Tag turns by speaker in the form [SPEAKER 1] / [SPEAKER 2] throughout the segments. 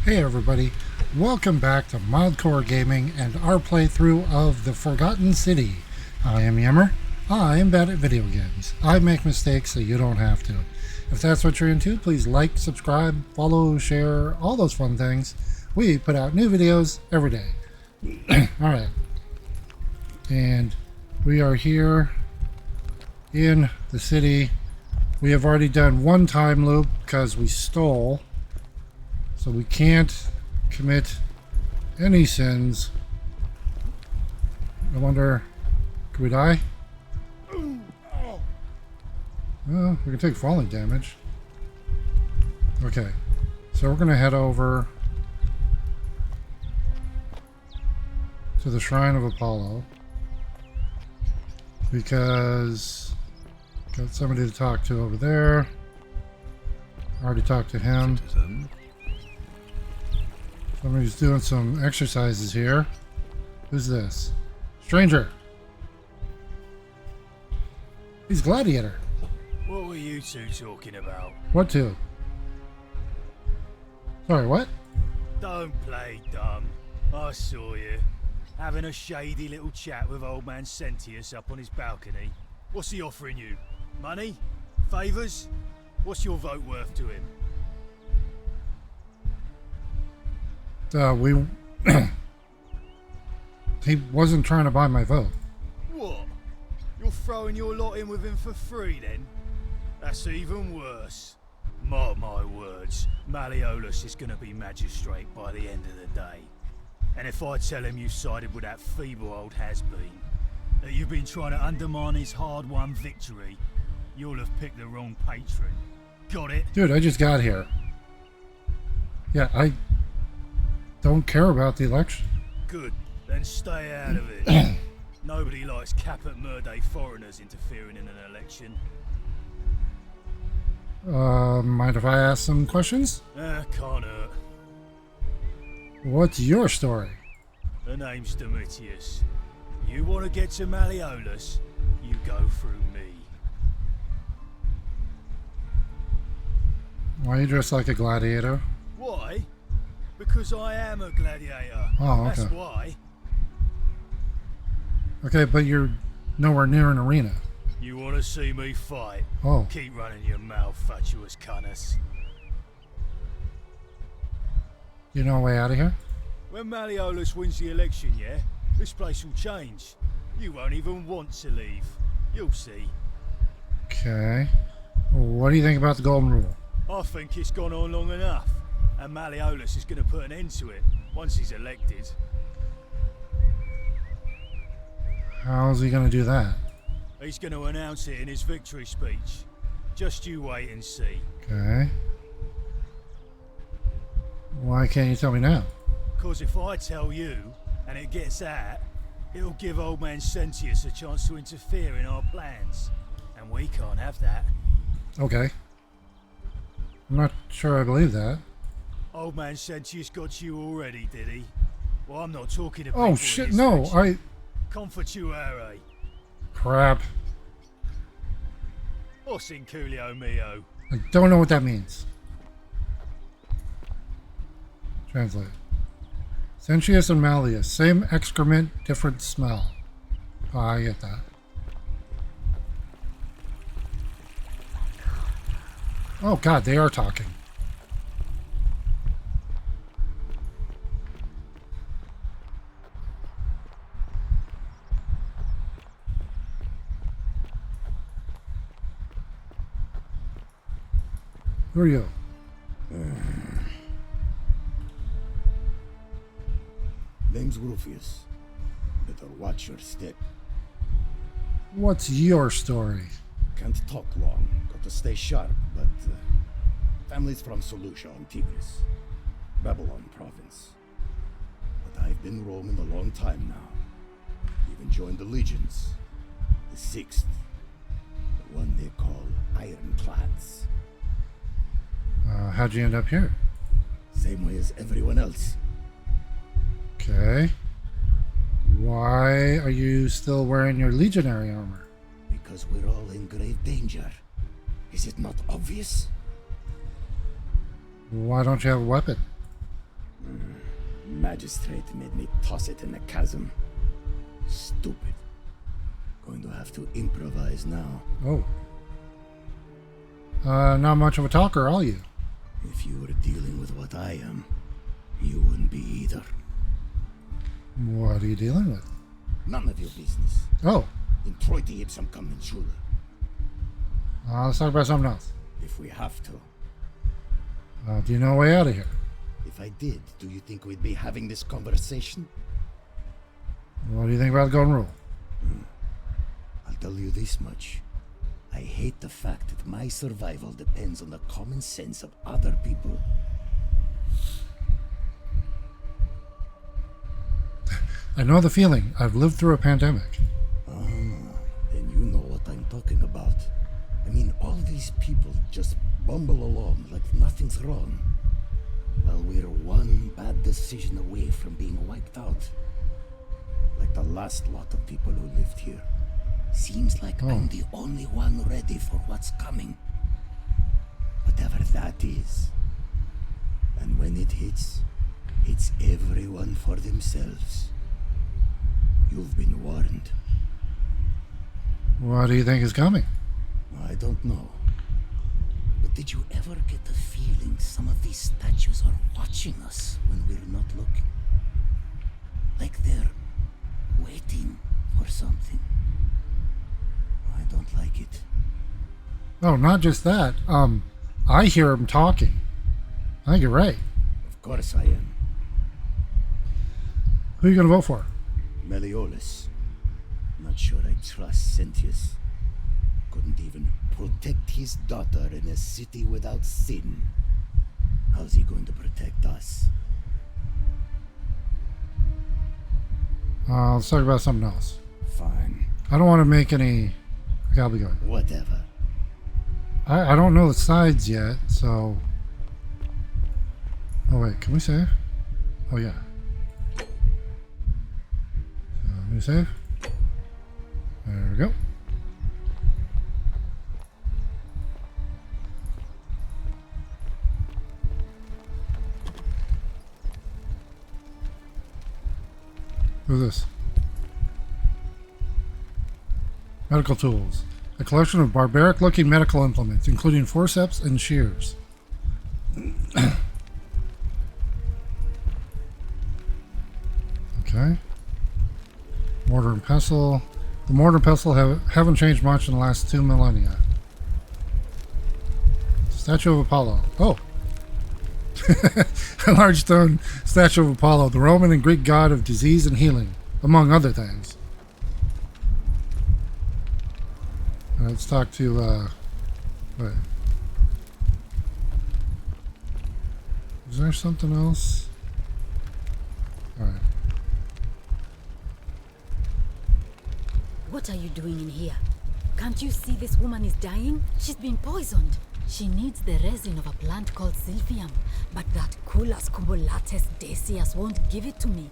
[SPEAKER 1] Hey everybody, welcome back to Mildcore Gaming and our playthrough of The Forgotten City. I am Yammer. I am bad at video games. I make mistakes so you don't have to. If that's what you're into, please like, subscribe, follow, share, all those fun things. We put out new videos every day. Alright. And we are here in the city. We have already done one time loop because we stole. So we can't commit any sins. I wonder, can we die? Well, we can take falling damage. Okay, so we're gonna head over to the Shrine of Apollo because got somebody to talk to over there. Already talked to him. Somebody's doing some exercises here. Who's this? Stranger. He's Gladiator.
[SPEAKER 2] What were you two talking about?
[SPEAKER 1] What two? Sorry, what?
[SPEAKER 2] Don't play dumb. I saw you. Having a shady little chat with old man Sentius up on his balcony. What's he offering you? Money? Favours? What's your vote worth to him?
[SPEAKER 1] He wasn't trying to buy my vote.
[SPEAKER 2] What? You're throwing your lot in with him for free then? That's even worse. Mark my words, Malleolus is gonna be magistrate by the end of the day. And if I tell him you sided with that feeble old has-been, that you've been trying to undermine his hard-won victory, you'll have picked the wrong patron. Got it?
[SPEAKER 1] Dude, I just got here. Yeah, I don't care about the election.
[SPEAKER 2] Good. Then stay out of it. Nobody likes Caput Murday foreigners interfering in an election.
[SPEAKER 1] Mind if I ask some questions?
[SPEAKER 2] Can't hurt.
[SPEAKER 1] What's your story?
[SPEAKER 2] The name's Domitius. You want to get to Malleolus, you go through me.
[SPEAKER 1] Why are you dressed like a gladiator?
[SPEAKER 2] Why? Because I am a gladiator.
[SPEAKER 1] Oh, okay.
[SPEAKER 2] That's why.
[SPEAKER 1] Okay, but you're nowhere near an arena.
[SPEAKER 2] You want to see me fight?
[SPEAKER 1] Oh.
[SPEAKER 2] Keep running your mouth, fatuous cunners.
[SPEAKER 1] You know a way out of here?
[SPEAKER 2] When Malleolus wins the election, yeah? This place will change. You won't even want to leave. You'll see.
[SPEAKER 1] Okay. What do you think about the Golden Rule?
[SPEAKER 2] I think it's gone on long enough. And Malleolus is going to put an end to it once he's elected.
[SPEAKER 1] How's he gonna do that?
[SPEAKER 2] He's going to announce it in his victory speech. Just you wait and see.
[SPEAKER 1] Okay. Why can't you tell me now?
[SPEAKER 2] Because if I tell you, and it gets out, it'll give old man Sentius a chance to interfere in our plans. And we can't have that.
[SPEAKER 1] Okay. I'm not sure I believe that.
[SPEAKER 2] Old man Sentius got you already, did he? Well, I'm not talking to
[SPEAKER 1] Oh
[SPEAKER 2] people
[SPEAKER 1] shit,
[SPEAKER 2] in his
[SPEAKER 1] no,
[SPEAKER 2] section. Confituare.
[SPEAKER 1] Crap.
[SPEAKER 2] Os inculio mio.
[SPEAKER 1] I don't know what that means. Translate. Sentius and Malleus. Same excrement, different smell. Oh, I get that. Oh god, they are talking. Who are you?
[SPEAKER 3] Name's Rufius. Better watch your step.
[SPEAKER 1] What's your story?
[SPEAKER 3] Can't talk long. Got to stay sharp, but family's from Seleucia on Tigris, Babylon province. But I've been roaming a long time now. Even joined the legions. The 6th. The one they call Ironclads.
[SPEAKER 1] How'd you end up here?
[SPEAKER 3] Same way as everyone else.
[SPEAKER 1] Okay. Why are you still wearing your legionary armor?
[SPEAKER 3] Because we're all in grave danger. Is it not obvious?
[SPEAKER 1] Why don't you have a weapon?
[SPEAKER 3] Magistrate made me toss it in the chasm. Stupid. Going to have to improvise now.
[SPEAKER 1] Oh. Not much of a talker, are you?
[SPEAKER 3] If you were dealing with what I am, you wouldn't be either.
[SPEAKER 1] What are you dealing with?
[SPEAKER 3] None of your business.
[SPEAKER 1] Oh.
[SPEAKER 3] In Treute ipsum commensura.
[SPEAKER 1] Let's talk about something else.
[SPEAKER 3] If we have to.
[SPEAKER 1] Do you know a way out of here?
[SPEAKER 3] If I did, do you think we'd be having this conversation?
[SPEAKER 1] What do you think about the golden rule?
[SPEAKER 3] I'll tell you this much. I hate the fact that my survival depends on the common sense of other people.
[SPEAKER 1] I know the feeling. I've lived through a pandemic.
[SPEAKER 3] Then you know what I'm talking about. I mean, all these people just bumble along like nothing's wrong. While we're one bad decision away from being wiped out. Like the last lot of people who lived here. Seems like I'm the only one ready for what's coming. Whatever that is. And when it hits, it's everyone for themselves. You've been warned.
[SPEAKER 1] What do you think is coming?
[SPEAKER 3] I don't know. But did you ever get the feeling some of these statues are watching us when we're not looking? Like they're waiting for something. I don't like it.
[SPEAKER 1] Oh, not just that. I hear him talking. I think you're right.
[SPEAKER 3] Of course I am.
[SPEAKER 1] Who are you going to vote for?
[SPEAKER 3] Meliodas. Not sure I trust Sentius. Couldn't even protect his daughter in a city without sin. How's he going to protect us?
[SPEAKER 1] Let's talk about something else.
[SPEAKER 3] Fine.
[SPEAKER 1] I don't want to make any gobbledygook.
[SPEAKER 3] Whatever.
[SPEAKER 1] I don't know the sides yet, so... Oh wait, can we save? Oh yeah. Let me save. There we go. Who's this? Medical tools. A collection of barbaric-looking medical implements, including forceps and shears. Okay. Mortar and pestle. The mortar and pestle haven't changed much in the last 2 millennia. Statue of Apollo. Oh. A large stone statue of Apollo, the Roman and Greek god of disease and healing, among other things. Let's talk to, wait. Is there something else? Alright.
[SPEAKER 4] What are you doing in here? Can't you see this woman is dying? She's been poisoned. She needs the resin of a plant called Silphium, but that Culus cumbulatus decius won't give it to me.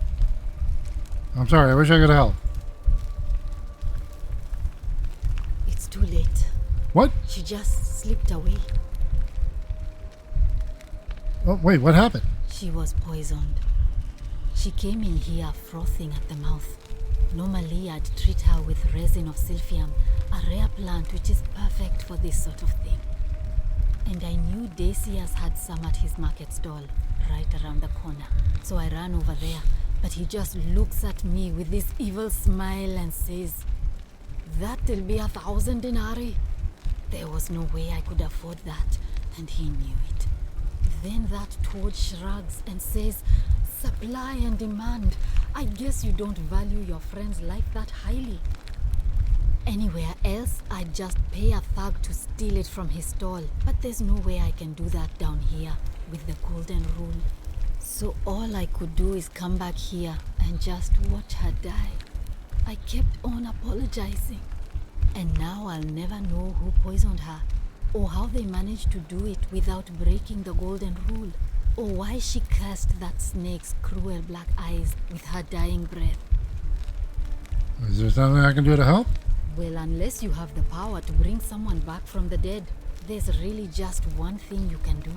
[SPEAKER 1] I'm sorry, I wish I could help.
[SPEAKER 4] It's too late.
[SPEAKER 1] What?
[SPEAKER 4] She just slipped away.
[SPEAKER 1] Oh, wait, what happened?
[SPEAKER 4] She was poisoned. She came in here frothing at the mouth. Normally, I'd treat her with resin of Silphium, a rare plant which is perfect for this sort of thing. And I knew Decius had some at his market stall, right around the corner. So I ran over there, but he just looks at me with this evil smile and says, "That'll be 1,000 denarii." There was no way I could afford that, and he knew it. Then that toad shrugs and says, "Supply and demand. I guess you don't value your friend's life that highly." Anywhere else, I'd just pay a thug to steal it from his stall. But there's no way I can do that down here with the golden rule. So all I could do is come back here and just watch her die. I kept on apologizing. And now I'll never know who poisoned her, or how they managed to do it without breaking the golden rule, or why she cursed that snake's cruel black eyes with her dying breath.
[SPEAKER 1] Is there something I can do to help?
[SPEAKER 4] Well, unless you have the power to bring someone back from the dead, there's really just one thing you can do.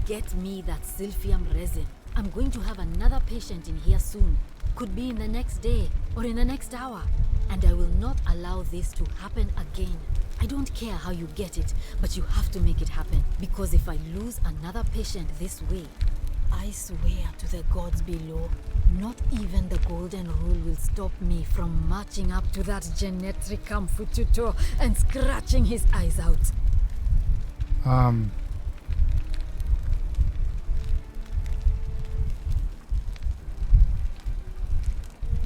[SPEAKER 4] Get me that Silphium resin. I'm going to have another patient in here soon. Could be in the next day or in the next hour. And I will not allow this to happen again. I don't care how you get it, but you have to make it happen. Because if I lose another patient this way, I swear to the gods below, not even the golden rule will stop me from marching up to that genetricum fututo and scratching his eyes out.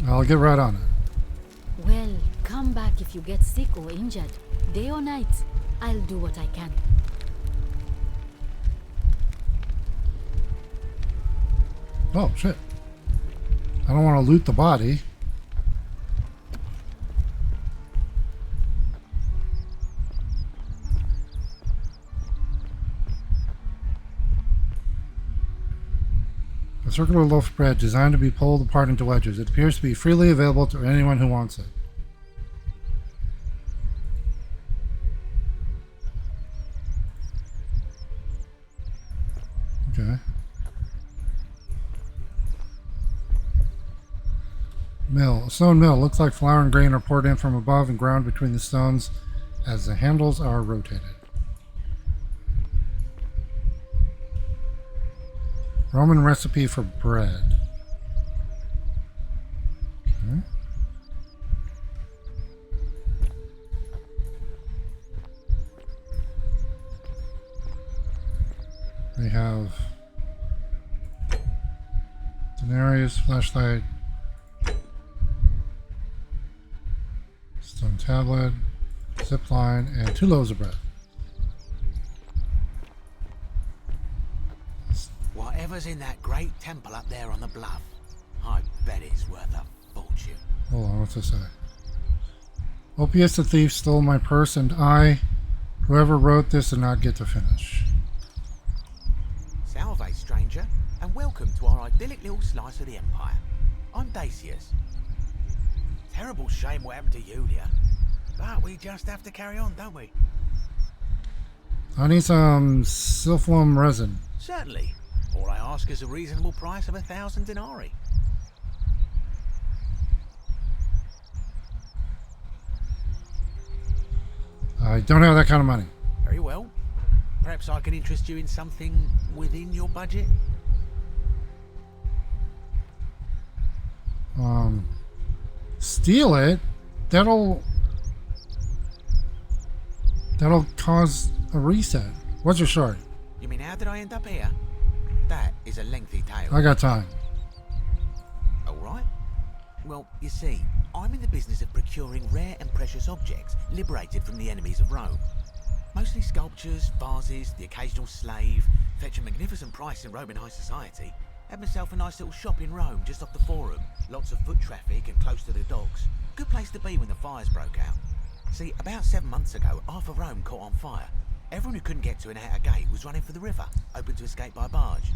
[SPEAKER 1] I'll get right on it.
[SPEAKER 4] Well, come back if you get sick or injured. Day or night, I'll do what I can.
[SPEAKER 1] Oh, shit. I don't want to loot the body. A circular loaf of bread designed to be pulled apart into wedges. It appears to be freely available to anyone who wants it. Okay. Mill. A stone mill. Looks like flour and grain are poured in from above and ground between the stones as the handles are rotated. Roman recipe for bread. Okay. We have denarius, flashlight, stone tablet, zip line, and 2 loaves of bread.
[SPEAKER 5] Whatever's in that great temple up there on the bluff, I bet it's worth a fortune.
[SPEAKER 1] Hold on, what's this say? Opius the thief stole my purse, and I, whoever wrote this, did not get to finish.
[SPEAKER 5] Salve, stranger, and welcome to our idyllic little slice of the Empire. I'm Dacius. Terrible shame what happened to Julia, but we just have to carry on, don't we?
[SPEAKER 1] I need some silphium resin.
[SPEAKER 5] Certainly. All I ask is a reasonable price of 1,000 denarii.
[SPEAKER 1] I don't have that kind of money.
[SPEAKER 5] Very well. Perhaps I can interest you in something within your budget?
[SPEAKER 1] Steal it? That'll cause a reset. What's your short?
[SPEAKER 5] You mean how did I end up here? That is a lengthy tale.
[SPEAKER 1] I got time.
[SPEAKER 5] Alright. Well, you see, I'm in the business of procuring rare and precious objects liberated from the enemies of Rome. Mostly sculptures, vases, the occasional slave. Fetch a magnificent price in Roman high society. Had myself a nice little shop in Rome just off the Forum. Lots of foot traffic and close to the docks. Good place to be when the fires broke out. See, about 7 months ago, half of Rome caught on fire. Everyone who couldn't get to an outer gate was running for the river, open to escape by barge.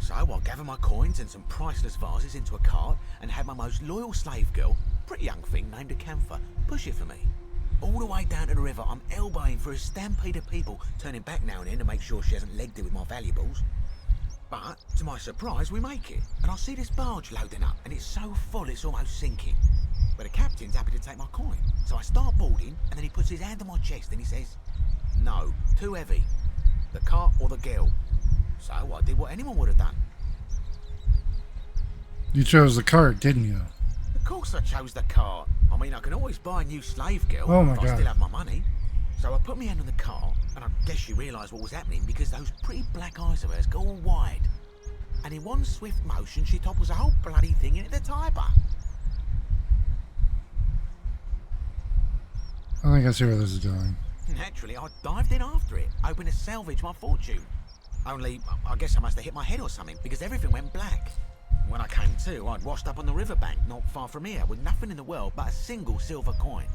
[SPEAKER 5] So I gathered my coins and some priceless vases into a cart and had my most loyal slave girl, pretty young thing named Acantha, push it for me. All the way down to the river, I'm elbowing for a stampede of people, turning back now and then to make sure she hasn't legged it with my valuables. But, to my surprise, we make it, and I see this barge loading up, and it's so full it's almost sinking. But the captain's happy to take my coin, so I start boarding, and then he puts his hand on my chest and he says, "No, too heavy. The cart or the girl." So I did what anyone would have done.
[SPEAKER 1] You chose the cart, didn't you?
[SPEAKER 5] Of course I chose the cart. I mean, I can always buy a new slave girl
[SPEAKER 1] Oh my
[SPEAKER 5] if I
[SPEAKER 1] God.
[SPEAKER 5] still have my money. So I put my hand on the cart, and I guess she realised what was happening because those pretty black eyes of hers go all wide. And in one swift motion, she topples the whole bloody thing into the Tiber.
[SPEAKER 1] I think I see where this is going.
[SPEAKER 5] Naturally, I dived in after it, hoping to salvage my fortune. Only, I guess I must have hit my head or something, because everything went black. When I came to, I'd washed up on the riverbank, not far from here, with nothing in the world but a single silver coin.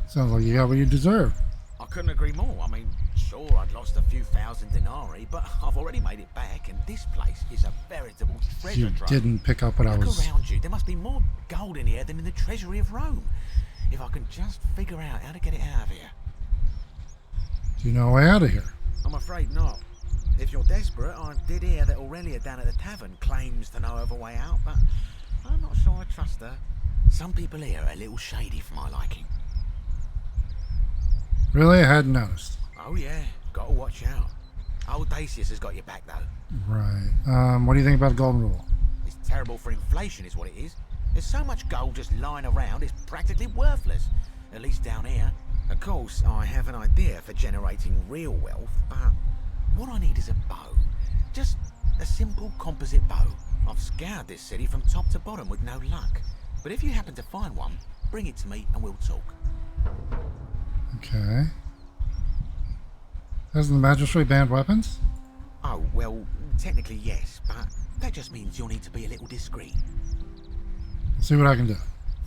[SPEAKER 1] Sounds like you got what you deserve.
[SPEAKER 5] I couldn't agree more. I mean, sure, I'd lost a few thousand denarii, but I've already made it back, and this place is a veritable treasure
[SPEAKER 1] You
[SPEAKER 5] trove.
[SPEAKER 1] didn't pick up what I
[SPEAKER 5] Look
[SPEAKER 1] was...
[SPEAKER 5] around you. There must be more gold in here than in the treasury of Rome. If I can just figure out how to get it out of here.
[SPEAKER 1] Do you know a way out of here?
[SPEAKER 5] I'm afraid not. If you're desperate, I did hear that Aurelia down at the tavern claims to know of a way out, but I'm not sure I trust her. Some people here are a little shady for my liking.
[SPEAKER 1] Really? I hadn't noticed.
[SPEAKER 5] Oh yeah, gotta watch out. Old Dacius has got your back though.
[SPEAKER 1] Right. What do you think about the golden rule?
[SPEAKER 5] It's terrible for inflation is what it is. There's so much gold just lying around, it's practically worthless. At least down here. Of course, I have an idea for generating real wealth, but what I need is a bow. Just a simple composite bow. I've scoured this city from top to bottom with no luck. But if you happen to find one, bring it to me and we'll talk.
[SPEAKER 1] Okay. Hasn't the magistrate banned weapons?
[SPEAKER 5] Oh, well, technically yes, but that just means you'll need to be a little discreet.
[SPEAKER 1] I'll see what I can do.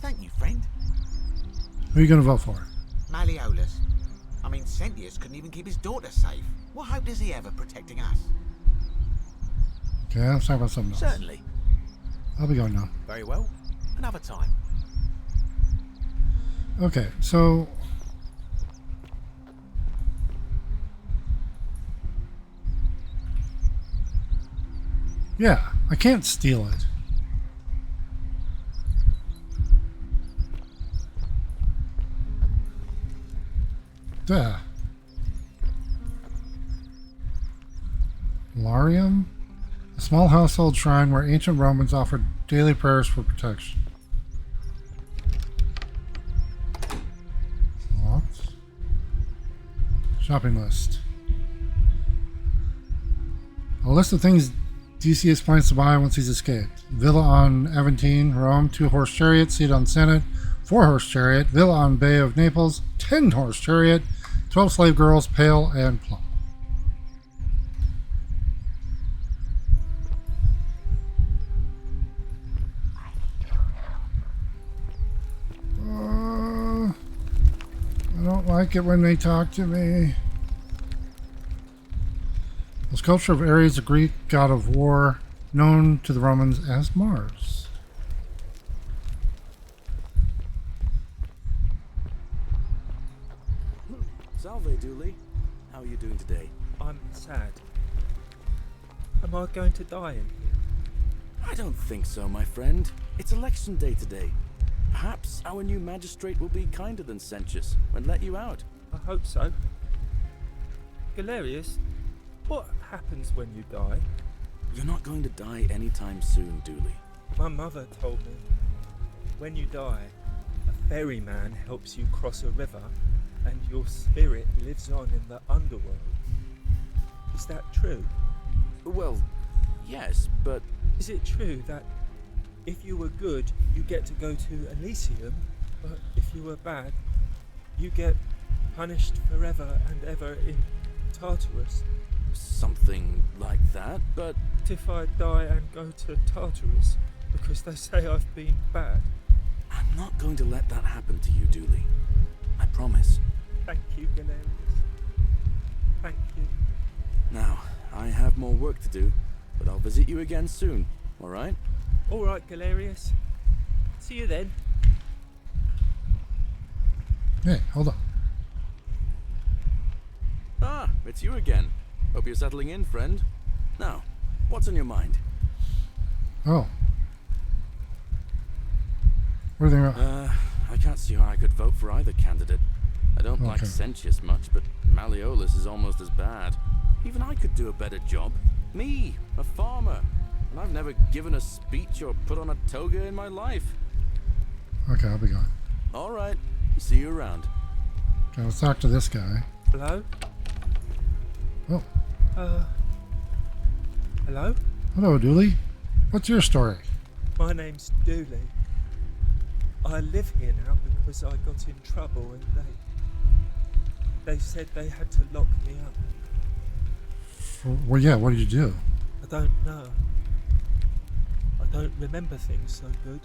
[SPEAKER 5] Thank you, friend.
[SPEAKER 1] Who are you going to vote for?
[SPEAKER 5] Malleolus. I mean, Sentius couldn't even keep his daughter safe. What hope does he have of protecting us?
[SPEAKER 1] Okay, let's talk about something else.
[SPEAKER 5] Certainly.
[SPEAKER 1] I'll be going now.
[SPEAKER 5] Very well. Another time.
[SPEAKER 1] Okay, so... yeah, I can't steal it. Duh. Larium? A small household shrine where ancient Romans offered daily prayers for protection. Locked. Shopping list. A list of things Decius plans to buy once he's escaped. Villa on Aventine, Rome, 2-horse chariot, seat on Senate, 4-horse chariot, villa on Bay of Naples, 10-horse chariot, 12 slave girls, pale and plump. I don't like it when they talk to me. The sculpture of Ares, a Greek god of war, known to the Romans as Mars.
[SPEAKER 6] Salve, Dooley. How are you doing today?
[SPEAKER 7] I'm sad. Am I going to die in here?
[SPEAKER 6] I don't think so, my friend. It's election day today. Perhaps our new magistrate will be kinder than Sentius and let you out.
[SPEAKER 7] I hope so. Galerius, what happens when you die?
[SPEAKER 6] You're not going to die anytime soon, Dooley.
[SPEAKER 7] My mother told me, when you die, a ferryman helps you cross a river and your spirit lives on in the underworld. Is that true?
[SPEAKER 6] Well, yes, but...
[SPEAKER 7] Is it true that if you were good, you get to go to Elysium, but if you were bad, you get punished forever and ever in Tartarus?
[SPEAKER 6] Something like that, but...
[SPEAKER 7] If I die and go to Tartarus because they say I've been bad?
[SPEAKER 6] I'm not going to let that happen to you, Dooley. I promise.
[SPEAKER 7] Thank you, Galerius. Thank you.
[SPEAKER 6] Now, I have more work to do, but I'll visit you again soon, alright?
[SPEAKER 7] Alright, Galerius. See you then.
[SPEAKER 1] Hey, hold on.
[SPEAKER 6] Ah, it's you again. Hope you're settling in, friend. Now, what's on your mind?
[SPEAKER 1] Oh. What do you think about?
[SPEAKER 6] I can't see how I could vote for either candidate. I don't like
[SPEAKER 1] Okay.
[SPEAKER 6] Sentius much, but Malleolus is almost as bad. Even I could do a better job. Me, a farmer. And I've never given a speech or put on a toga in my life.
[SPEAKER 1] Okay, I'll be going.
[SPEAKER 6] Alright, see you around.
[SPEAKER 1] Okay, let's talk to this guy.
[SPEAKER 7] Hello?
[SPEAKER 1] Oh.
[SPEAKER 7] Hello?
[SPEAKER 1] Hello, Dooley. What's your story?
[SPEAKER 7] My name's Dooley. I live here now because I got in trouble and they said they had to lock me up.
[SPEAKER 1] Well, yeah, what did you do?
[SPEAKER 7] I don't know. I don't remember things so good.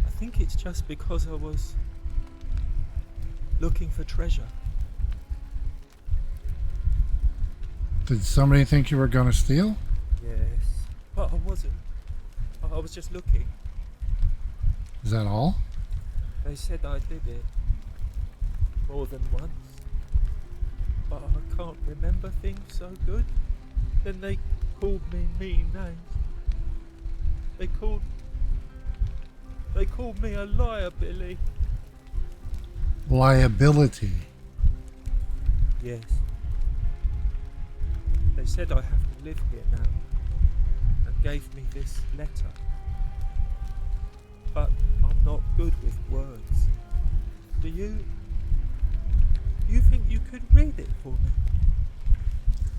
[SPEAKER 7] I think it's just because I was looking for treasure.
[SPEAKER 1] Did somebody think you were going to steal?
[SPEAKER 7] Yes. But I wasn't. I was just looking.
[SPEAKER 1] Is that all?
[SPEAKER 7] They said I did it. More than once. but I can't remember things so good. Then they called me mean names. They called me a liar, Billy.
[SPEAKER 1] Liability.
[SPEAKER 7] Yes. They said I have to live here now, and gave me this letter. But I'm not good with words. Do you think you could read it for me?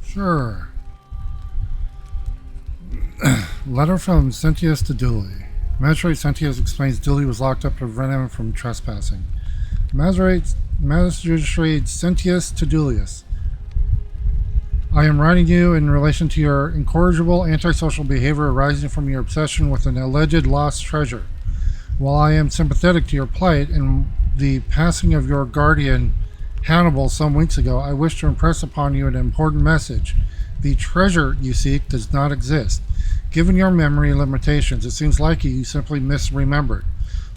[SPEAKER 1] Sure. Letter from Sentius to Dooley. Magistrate Sentius explains Dooley was locked up to prevent him from trespassing. Magistrate Sentius to Dullius. I am writing you in relation to your incorrigible antisocial behavior arising from your obsession with an alleged lost treasure. While I am sympathetic to your plight and the passing of your guardian Hannibal some weeks ago, I wish to impress upon you an important message. The treasure you seek does not exist. Given your memory limitations, it seems likely you simply misremembered.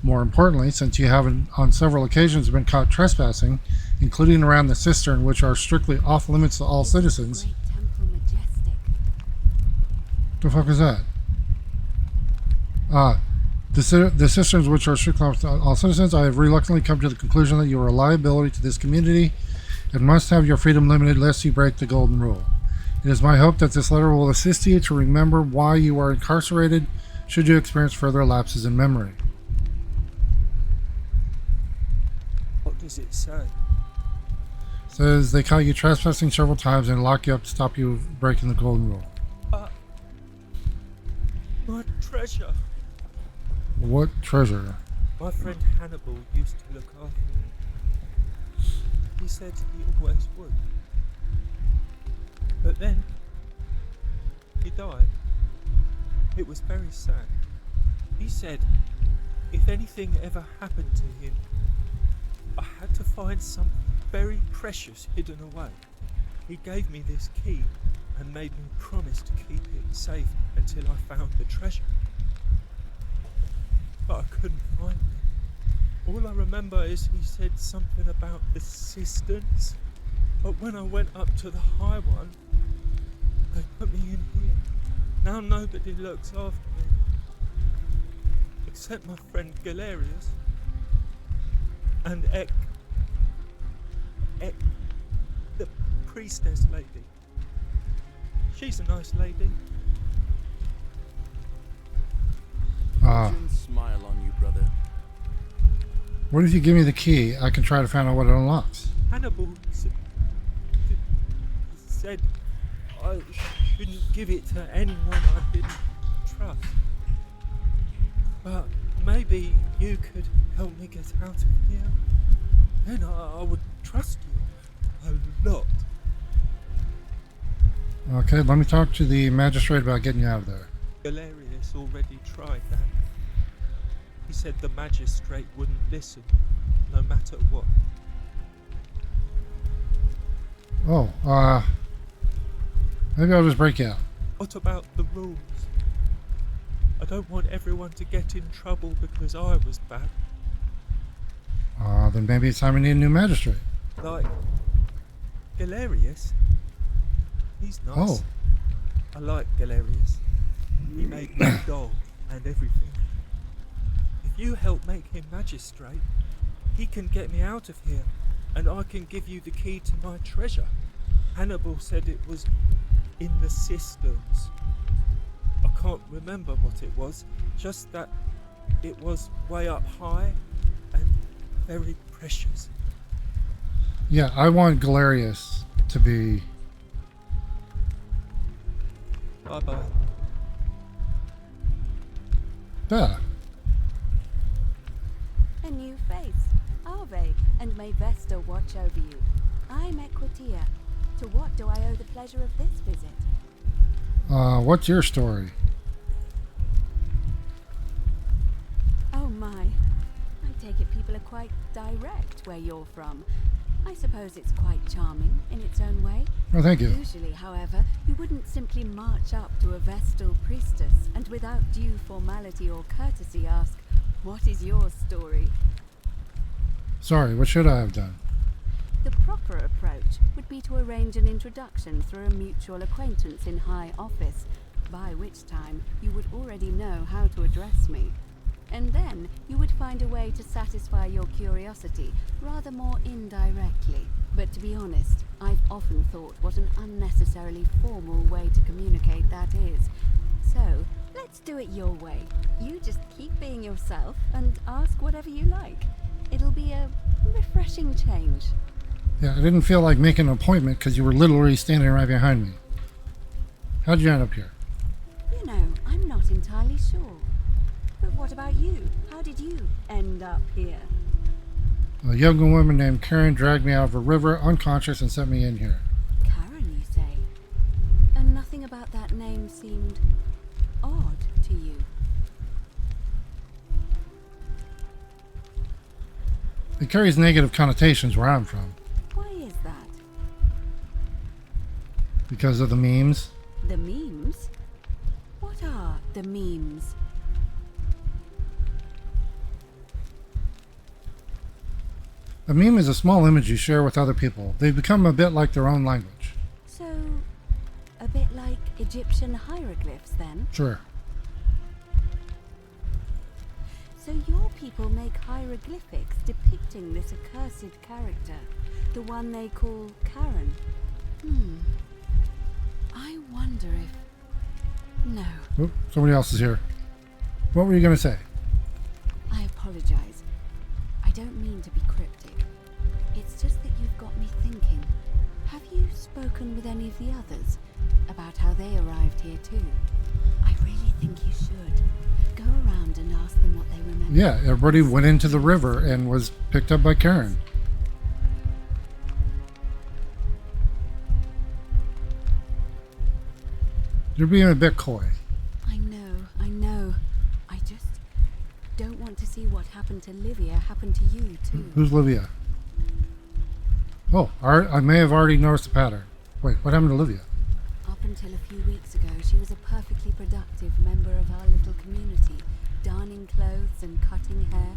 [SPEAKER 1] More importantly, since you have on several occasions been caught trespassing, including around the cistern, which are strictly off limits to all citizens.
[SPEAKER 4] Great temple majestic.
[SPEAKER 1] The fuck is that? The cisterns, which are strictly off to all citizens, I have reluctantly come to the conclusion that you are a liability to this community and must have your freedom limited lest you break the golden rule. It is my hope that this letter will assist you to remember why you are incarcerated should you experience further lapses in memory.
[SPEAKER 7] What does it say?
[SPEAKER 1] It says they caught you trespassing several times and lock you up to stop you breaking the golden rule.
[SPEAKER 7] My treasure.
[SPEAKER 1] What treasure?
[SPEAKER 7] My friend Hannibal used to look after me. He said he always would. But then, he died. It was very sad. He said if anything ever happened to him, I had to find something very precious hidden away. He gave me this key and made me promise to keep it safe until I found the treasure. But I couldn't find it. All I remember is he said something about the cisterns. But when I went up to the high one, they put me in here. Now nobody looks after me. Except my friend Galerius. And Ek, the priestess lady. She's a nice lady.
[SPEAKER 6] Smile on you, brother.
[SPEAKER 1] What if you give me the key? I can try to find out what it unlocks.
[SPEAKER 7] Hannibal said I shouldn't give it to anyone I didn't trust. But maybe you could help me get out of here. Then I would trust you a lot.
[SPEAKER 1] Okay, let me talk to the magistrate about getting you out of there.
[SPEAKER 7] Galerius already tried that. He said the magistrate wouldn't listen, no matter what.
[SPEAKER 1] Oh, maybe I'll just break you out.
[SPEAKER 7] What about the rules? I don't want everyone to get in trouble because I was bad.
[SPEAKER 1] Then maybe it's time we need a new magistrate.
[SPEAKER 7] Like Galerius. He's nice.
[SPEAKER 1] Oh.
[SPEAKER 7] I like Galerius. He made me a doll and everything. If you help make him magistrate, he can get me out of here, and I can give you the key to my treasure. Hannibal said it was in the cisterns. I can't remember what it was, just that it was way up high and very precious.
[SPEAKER 1] Yeah, I want Galerius to be...
[SPEAKER 7] Bye-bye.
[SPEAKER 1] Yeah.
[SPEAKER 8] A new face. Ave, and may Vesta watch over you. I'm Equitia. To what do I owe the pleasure of this visit?
[SPEAKER 1] What's your story?
[SPEAKER 8] Oh my. I take it people are quite direct where you're from. I suppose it's quite charming in its own way.
[SPEAKER 1] Oh, thank you.
[SPEAKER 8] Usually, however, you wouldn't simply march up to a Vestal priestess and without due formality or courtesy ask, "What is your story?"
[SPEAKER 1] Sorry, what should I have done?
[SPEAKER 8] The proper approach would be to arrange an introduction through a mutual acquaintance in high office, by which time you would already know how to address me. And then you would find a way to satisfy your curiosity rather more indirectly. But to be honest, I've often thought what an unnecessarily formal way to communicate that is. So, let's do it your way. You just keep being yourself and ask whatever you like. It'll be a refreshing change.
[SPEAKER 1] Yeah, I didn't feel like making an appointment because you were literally standing right behind me. How'd you end up here?
[SPEAKER 8] You know, I'm not entirely sure. But what about you? How did you end up here?
[SPEAKER 1] A young woman named Karen dragged me out of a river unconscious and sent me in here.
[SPEAKER 8] Karen, you say? And nothing about that name seemed odd to you?
[SPEAKER 1] It carries negative connotations where I'm from.
[SPEAKER 8] Why is that?
[SPEAKER 1] Because of the memes.
[SPEAKER 8] The memes? What are the memes?
[SPEAKER 1] A meme is a small image you share with other people. They become a bit like their own language.
[SPEAKER 8] So, a bit like Egyptian hieroglyphs then?
[SPEAKER 1] Sure.
[SPEAKER 8] So your people make hieroglyphics depicting this accursed character, the one they call Karen. I wonder if... No.
[SPEAKER 1] Oop, somebody else is here. What were you going to say?
[SPEAKER 8] I apologize. I don't mean to be cryptic. It's just that you've got me thinking. Have you spoken with any of the others about how they arrived here too? I really think you should. Go around and ask them what they remember.
[SPEAKER 1] Yeah, everybody went into the river and was picked up by Karen. You're being a bit coy.
[SPEAKER 8] I know. I just don't want to see what happened to Livia happen to you too.
[SPEAKER 1] Who's Livia? Oh, I may have already noticed a pattern. Wait, what happened to Livia?
[SPEAKER 8] Up until a few weeks ago, she was a perfectly productive member of our little community, darning clothes and cutting hair.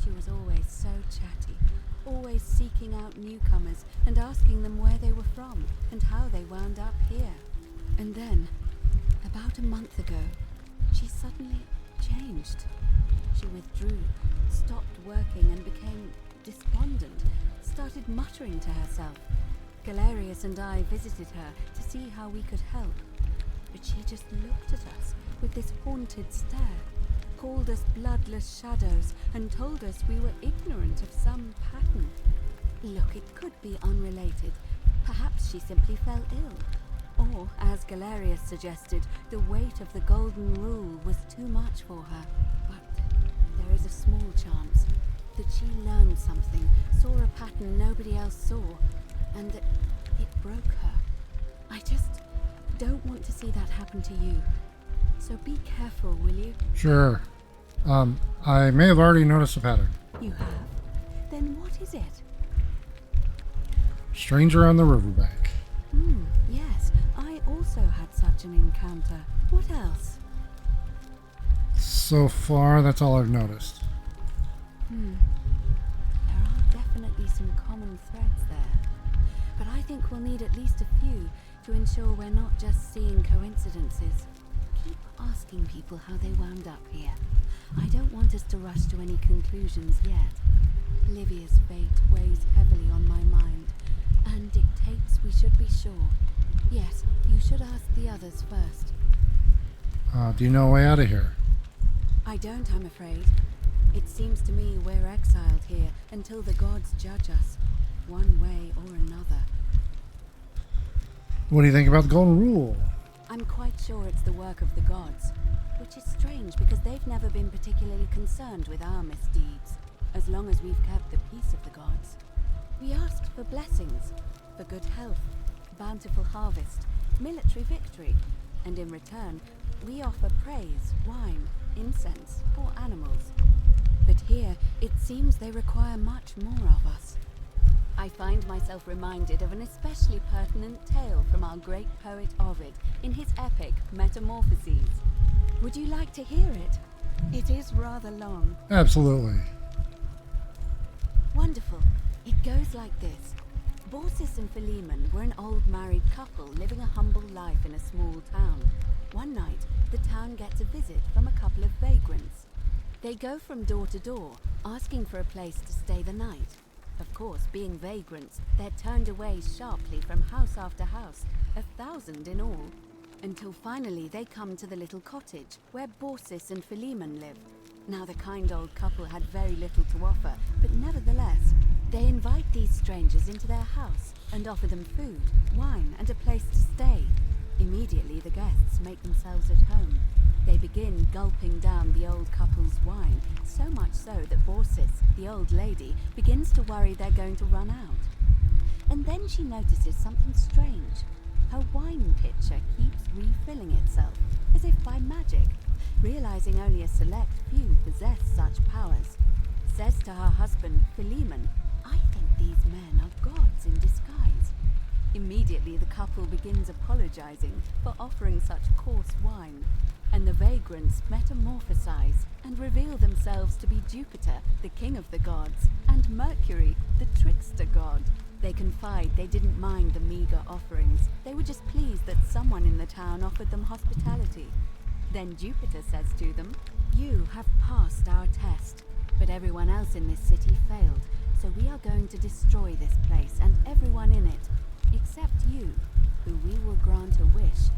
[SPEAKER 8] She was always so chatty, always seeking out newcomers and asking them where they were from and how they wound up here. And then, about a month ago, she suddenly changed. She withdrew, stopped working and became despondent, started muttering to herself. Galerius and I visited her to see how we could help, but she just looked at us with this haunted stare, called us bloodless shadows, and told us we were ignorant of some pattern. Look, it could be unrelated. Perhaps she simply fell ill. Or, as Galerius suggested, the weight of the golden rule was too much for her. But there is a small chance that she learned something, saw a pattern nobody else saw, and that it broke her. I just don't want to see that happen to you. So be careful, will you?
[SPEAKER 1] Sure. I may have already noticed a pattern.
[SPEAKER 8] You have? Then what is it?
[SPEAKER 1] Stranger on the riverbank.
[SPEAKER 8] Yes, I also had such an encounter. What else?
[SPEAKER 1] So far, that's all I've noticed.
[SPEAKER 8] There are definitely some common threads there. But I think we'll need at least a few to ensure we're not just seeing coincidences. Keep asking people how they wound up here. I don't want us to rush to any conclusions yet. Livia's fate weighs heavily on my mind, and dictates we should be sure. Yes, you should ask the others first.
[SPEAKER 1] Do you know a way out of here?
[SPEAKER 8] I don't, I'm afraid. It seems to me we're exiled here until the gods judge us, one way or another.
[SPEAKER 1] What do you think about the Golden Rule?
[SPEAKER 8] I'm quite sure it's the work of the gods, which is strange because they've never been particularly concerned with our misdeeds, as long as we've kept the peace of the gods. We asked for blessings, for good health, bountiful harvest, military victory, and in return, we offer praise, wine, incense, or animals. But here, it seems they require much more of us. I find myself reminded of an especially pertinent tale from our great poet Ovid in his epic Metamorphoses. Would you like to hear it? It is rather long.
[SPEAKER 1] Absolutely.
[SPEAKER 8] Wonderful. It goes like this. Borsis and Philemon were an old married couple living a humble life in a small town. One night, the town gets a visit from a couple of vagrants. They go from door to door, asking for a place to stay the night. Of course, being vagrants, they're turned away sharply from house after house, 1,000 in all, until finally they come to the little cottage where Borsis and Philemon live. Now the kind old couple had very little to offer, but nevertheless, they invite these strangers into their house and offer them food, wine, and a place to stay. Immediately the guests make themselves at home. They begin gulping down the old couple's wine, so much so that Borsis, the old lady, begins to worry they're going to run out. And then she notices something strange. Her wine pitcher keeps refilling itself, as if by magic, realizing only a select few possess such powers. Says to her husband, Philemon, "I think these men are gods in disguise." Immediately the couple begins apologizing for offering such coarse wine, and the vagrants metamorphosize and reveal themselves to be Jupiter, the king of the gods, and Mercury, the trickster god. They confide they didn't mind the meager offerings. They were just pleased that someone in the town offered them hospitality. Then Jupiter says to them, "You have passed our test, but everyone else in this city failed, so we are going to destroy this place and everyone in it, except you, who we will grant a wish."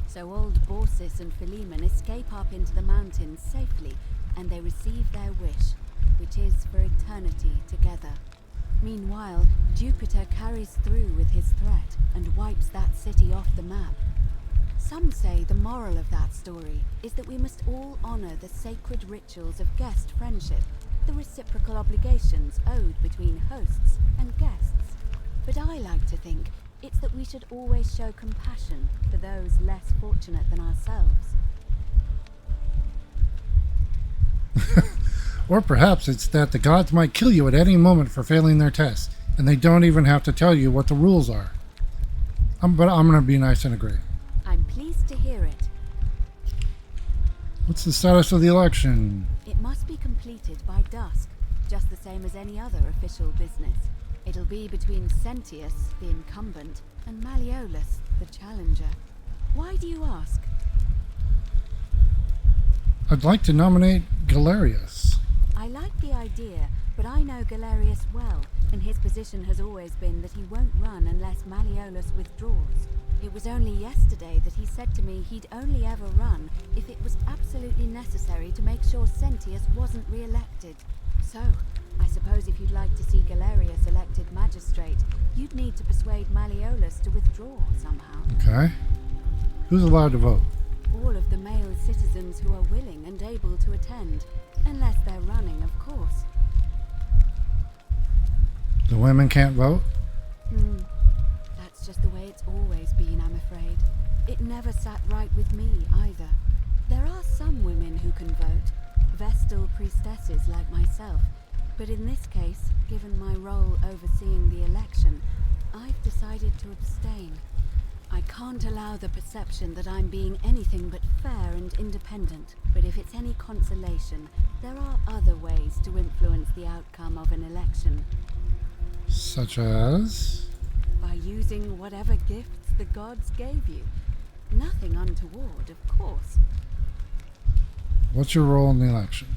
[SPEAKER 8] So old Borsis and Philemon escape up into the mountains safely, and they receive their wish, which is for eternity together. Meanwhile, Jupiter carries through with his threat and wipes that city off the map. Some say the moral of that story is that we must all honor the sacred rituals of guest friendship, the reciprocal obligations owed between hosts and guests. But I like to think it's that we should always show compassion for those less fortunate than ourselves.
[SPEAKER 1] Or perhaps it's that the gods might kill you at any moment for failing their test, and they don't even have to tell you what the rules are. But I'm going to be nice and agree.
[SPEAKER 8] I'm pleased to hear it.
[SPEAKER 1] What's the status of the election?
[SPEAKER 8] It must be completed by dusk, just the same as any other official business. It'll be between Sentius, the incumbent, and Malleolus, the challenger. Why do you ask?
[SPEAKER 1] I'd like to nominate Galerius.
[SPEAKER 8] I like the idea, but I know Galerius well, and his position has always been that he won't run unless Malleolus withdraws. It was only yesterday that he said to me he'd only ever run if it was absolutely necessary to make sure Sentius wasn't re-elected. So, I suppose if you'd like to see Galerius elected magistrate, you'd need to persuade Malleolus to withdraw somehow.
[SPEAKER 1] Okay. Who's allowed to vote?
[SPEAKER 8] All of the male citizens who are willing and able to attend, unless they're running, of course.
[SPEAKER 1] The women can't vote?
[SPEAKER 8] That's just the way it's always been, I'm afraid. It never sat right with me, either. There are some women who can vote, Vestal priestesses like myself, but in this case, given my role overseeing the election, I've decided to abstain. I can't allow the perception that I'm being anything but fair and independent, but if it's any consolation, there are other ways to influence the outcome of an election.
[SPEAKER 1] Such as?
[SPEAKER 8] By using whatever gifts the gods gave you. Nothing untoward, of course.
[SPEAKER 1] What's your role in the election?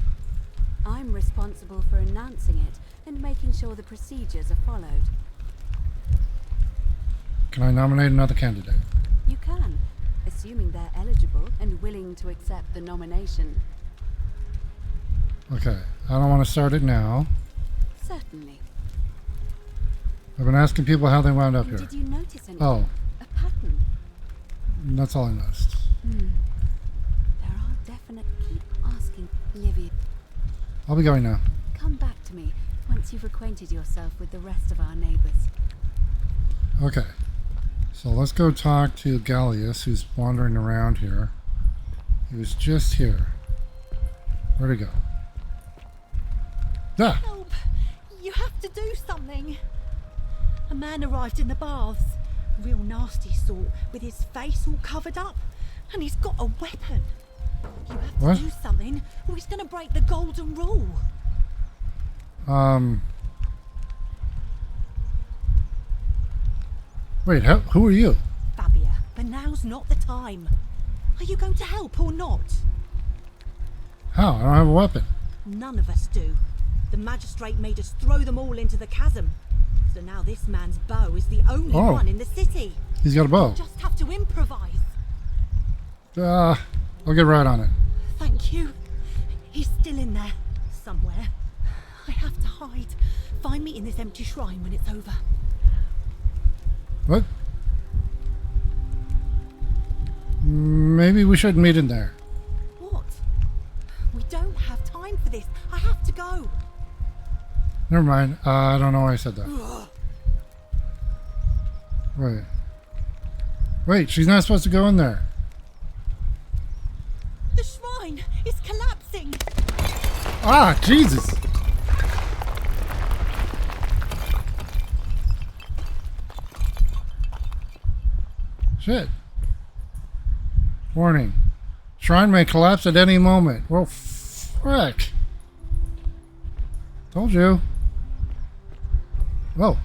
[SPEAKER 8] I'm responsible for announcing it and making sure the procedures are followed.
[SPEAKER 1] Can I nominate another candidate?
[SPEAKER 8] You can, assuming they're eligible and willing to accept the nomination.
[SPEAKER 1] Okay, I don't want to start it now.
[SPEAKER 8] Certainly.
[SPEAKER 1] I've been asking people how they wound up
[SPEAKER 8] And
[SPEAKER 1] here.
[SPEAKER 8] did you notice anything?
[SPEAKER 1] Oh,
[SPEAKER 8] A pattern?
[SPEAKER 1] that's all I noticed.
[SPEAKER 8] There are definite... Keep asking, Livia.
[SPEAKER 1] I'll be going now.
[SPEAKER 8] Come back to me once you've acquainted yourself with the rest of our neighbors.
[SPEAKER 1] Okay, so let's go talk to Gallius, who's wandering around here. He was just here. Where'd he go? Ah!
[SPEAKER 9] Help! You have to do something! A man arrived in the baths. Real nasty sort, with his face all covered up. And he's got a weapon. You have to
[SPEAKER 1] What?
[SPEAKER 9] do something, or he's gonna break the golden rule.
[SPEAKER 1] Wait, who are you?
[SPEAKER 9] Fabia, but now's not the time. Are you going to help or not?
[SPEAKER 1] How? I don't have a weapon.
[SPEAKER 9] None of us do. The magistrate made us throw them all into the chasm. So now this man's bow is the only
[SPEAKER 1] Oh.
[SPEAKER 9] one in the city.
[SPEAKER 1] He's got a bow.
[SPEAKER 9] Just have to improvise.
[SPEAKER 1] I'll get right on it.
[SPEAKER 9] Thank you. He's still in there. Somewhere. I have to hide. Find me in this empty shrine when it's over.
[SPEAKER 1] What? Maybe we shouldn't meet in there.
[SPEAKER 9] What? We don't have time for this. I have to go.
[SPEAKER 1] Never mind. I don't know why I said that. Wait. Wait, she's not supposed to go in there.
[SPEAKER 9] The shrine is collapsing.
[SPEAKER 1] Ah, Jesus! Shit. Warning. Shrine may collapse at any moment. Well, frick. Told you. Whoa.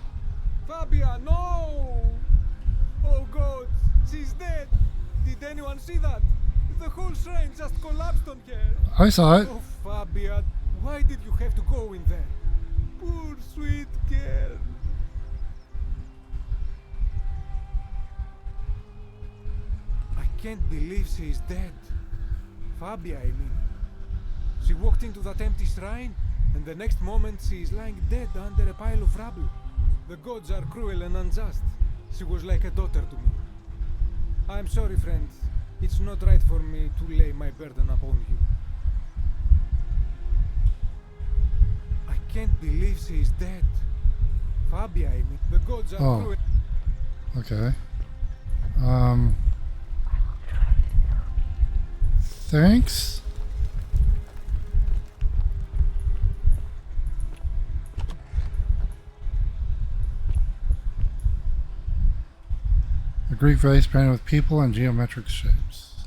[SPEAKER 10] Fabia, no! Oh God, she's dead. Did anyone see that? The whole shrine just collapsed on her.
[SPEAKER 1] I saw it.
[SPEAKER 10] Oh, Fabia, why did you have to go in there? Poor sweet girl. I can't believe she is dead. Fabia, I mean. She walked into that empty shrine, and the next moment she is lying dead under a pile of rubble. The gods are cruel and unjust. She was like a daughter to me. I'm sorry, friend. It's not right for me to lay my burden upon you. I can't believe she is dead. Fabia, I mean. The gods are
[SPEAKER 1] Oh.
[SPEAKER 10] cruel.
[SPEAKER 1] Okay. Thanks. A Greek vase painted with people and geometric shapes.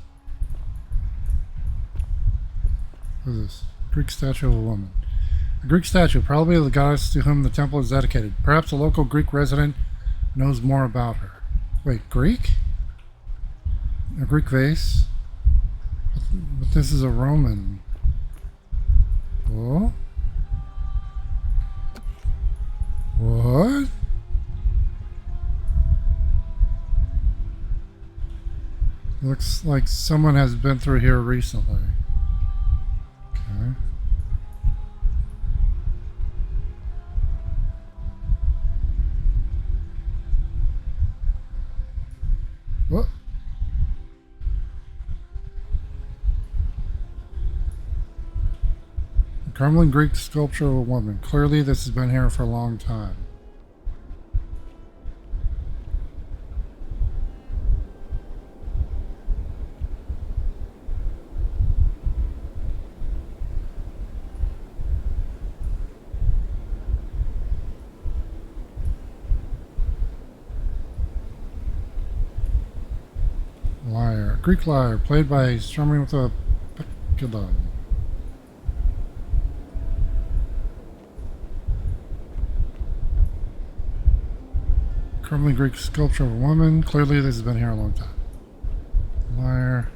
[SPEAKER 1] What is this? Greek statue of a woman. A Greek statue, probably of the goddess to whom the temple is dedicated. Perhaps a local Greek resident knows more about her. Wait, Greek? A Greek vase? But this is a Roman. Oh? What? Looks like someone has been through here recently. Okay. What? A crumbling Greek sculpture of a woman. Clearly this has been here for a long time. Lyre. Greek lyre, played by strumming with a pecula. Crumbling Greek sculpture of a woman. Clearly this has been here a long time. Lyre.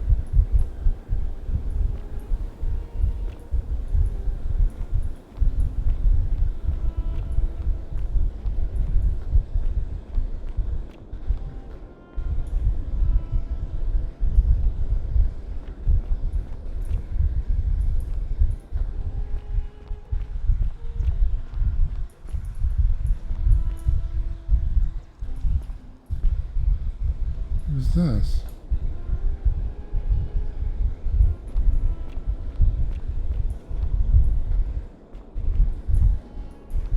[SPEAKER 1] Who's this?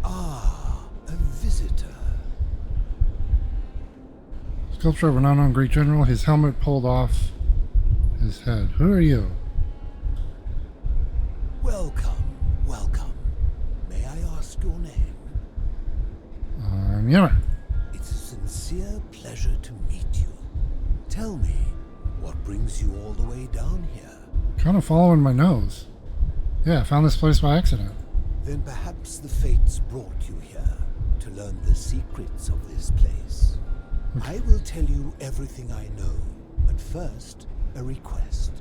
[SPEAKER 3] Ah, a visitor.
[SPEAKER 1] Sculpture of an unknown Greek general, his helmet pulled off his head. Who are you?
[SPEAKER 3] Welcome, welcome. May I ask your name?
[SPEAKER 1] I'm Yemmer.
[SPEAKER 3] It's a sincere pleasure to meet you. Tell me, what brings you all the way down here?
[SPEAKER 1] Kind of following my nose. Yeah, I found this place by accident.
[SPEAKER 3] Then perhaps the fates brought you here to learn the secrets of this place.
[SPEAKER 11] I will tell you everything I know, but first, a request.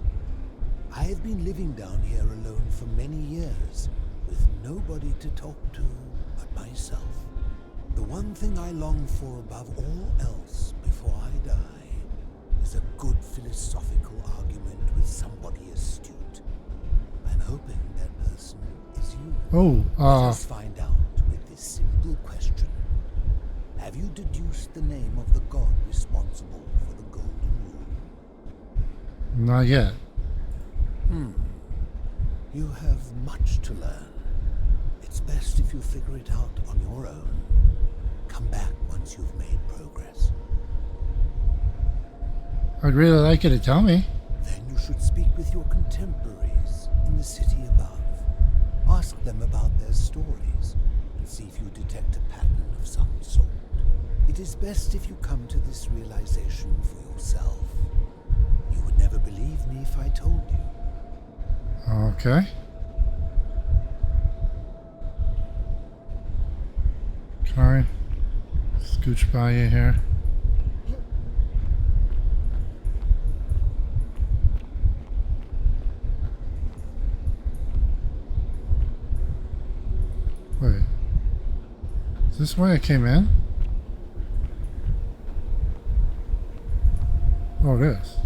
[SPEAKER 11] I have been living down here alone for many years, with nobody to talk to but myself. The one thing I long for above all else before I die is a good philosophical argument with somebody astute. I'm hoping that person is you. Let us find out with this simple question. Have you deduced the name of the god responsible for the Golden Rule?
[SPEAKER 1] Not yet.
[SPEAKER 11] You have much to learn. It's best if you figure it out on your own. Come back once you've made progress.
[SPEAKER 1] I'd really like you to tell me.
[SPEAKER 11] Then you should speak with your contemporaries in the city above. Ask them about their stories and see if you detect a pattern of some sort. It is best if you come to this realization for yourself. You would never believe me if I told you.
[SPEAKER 1] Okay. Can I scooch by you here? Wait. Is this why I came in? Oh, it is.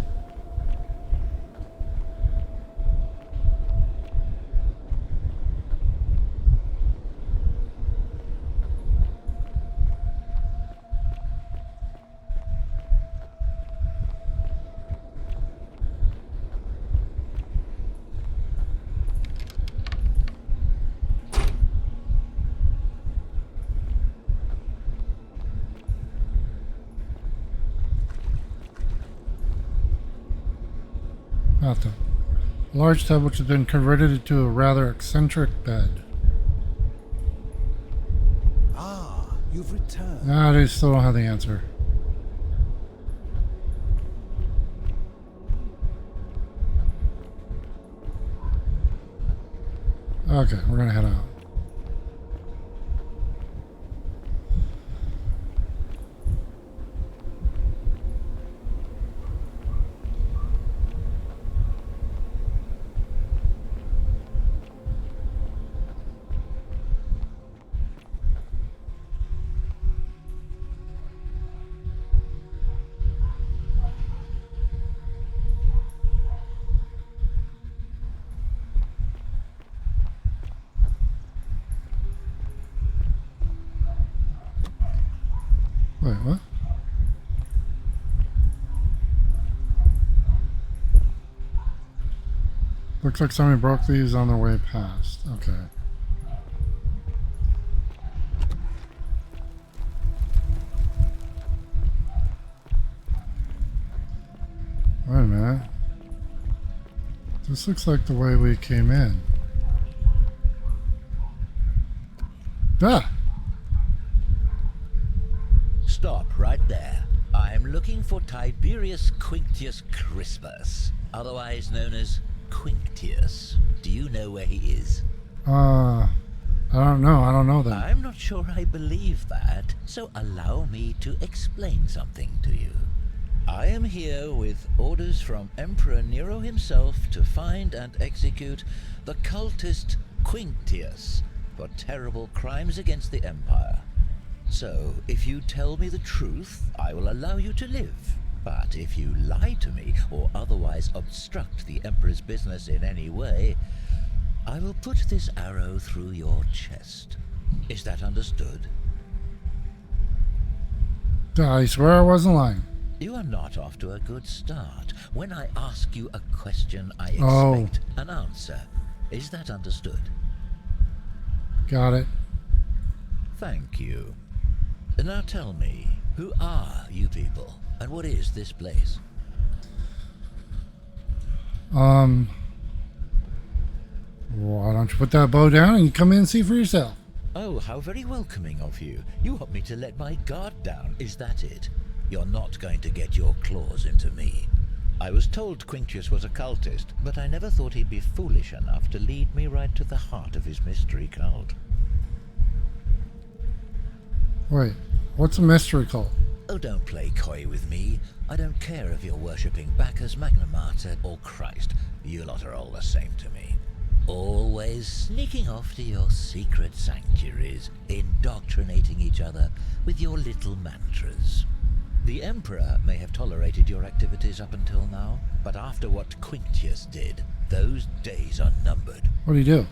[SPEAKER 1] Bathtub. A large tub which has been converted into a rather eccentric bed.
[SPEAKER 11] Ah, you've returned.
[SPEAKER 1] I still don't have the answer. Okay, we're gonna head out. Wait, what? Looks like somebody broke these on their way past. Okay. Wait a minute. This looks like the way we came in. Ah!
[SPEAKER 12] Stop right there. I'm looking for Tiberius Quinctius Crispus, otherwise known as Quinctius. Do you know where he is?
[SPEAKER 1] I don't know. I don't know that.
[SPEAKER 12] I'm not sure I believe that, so allow me to explain something to you. I am here with orders from Emperor Nero himself to find and execute the cultist Quinctius for terrible crimes against the Empire. So, if you tell me the truth, I will allow you to live. But if you lie to me or otherwise obstruct the Emperor's business in any way, I will put this arrow through your chest. Is that understood?
[SPEAKER 1] I swear I wasn't lying.
[SPEAKER 12] You are not off to a good start. When I ask you a question, I expect an answer. Is that understood?
[SPEAKER 1] Got it.
[SPEAKER 12] Thank you. Now tell me, who are you people, and what is this place?
[SPEAKER 1] Why don't you put that bow down and come in and see for yourself?
[SPEAKER 12] Oh, how very welcoming of you. You want me to let my guard down, is that it? You're not going to get your claws into me. I was told Quinctius was a cultist, but I never thought he'd be foolish enough to lead me right to the heart of his mystery cult.
[SPEAKER 1] Wait, what's a mystery cult?
[SPEAKER 12] Oh, don't play coy with me. I don't care if you're worshipping Bacchus, Magna Mater, or Christ. You lot are all the same to me. Always sneaking off to your secret sanctuaries, indoctrinating each other with your little mantras. The Emperor may have tolerated your activities up until now, but after what Quintius did, those days are numbered.
[SPEAKER 1] What do you do?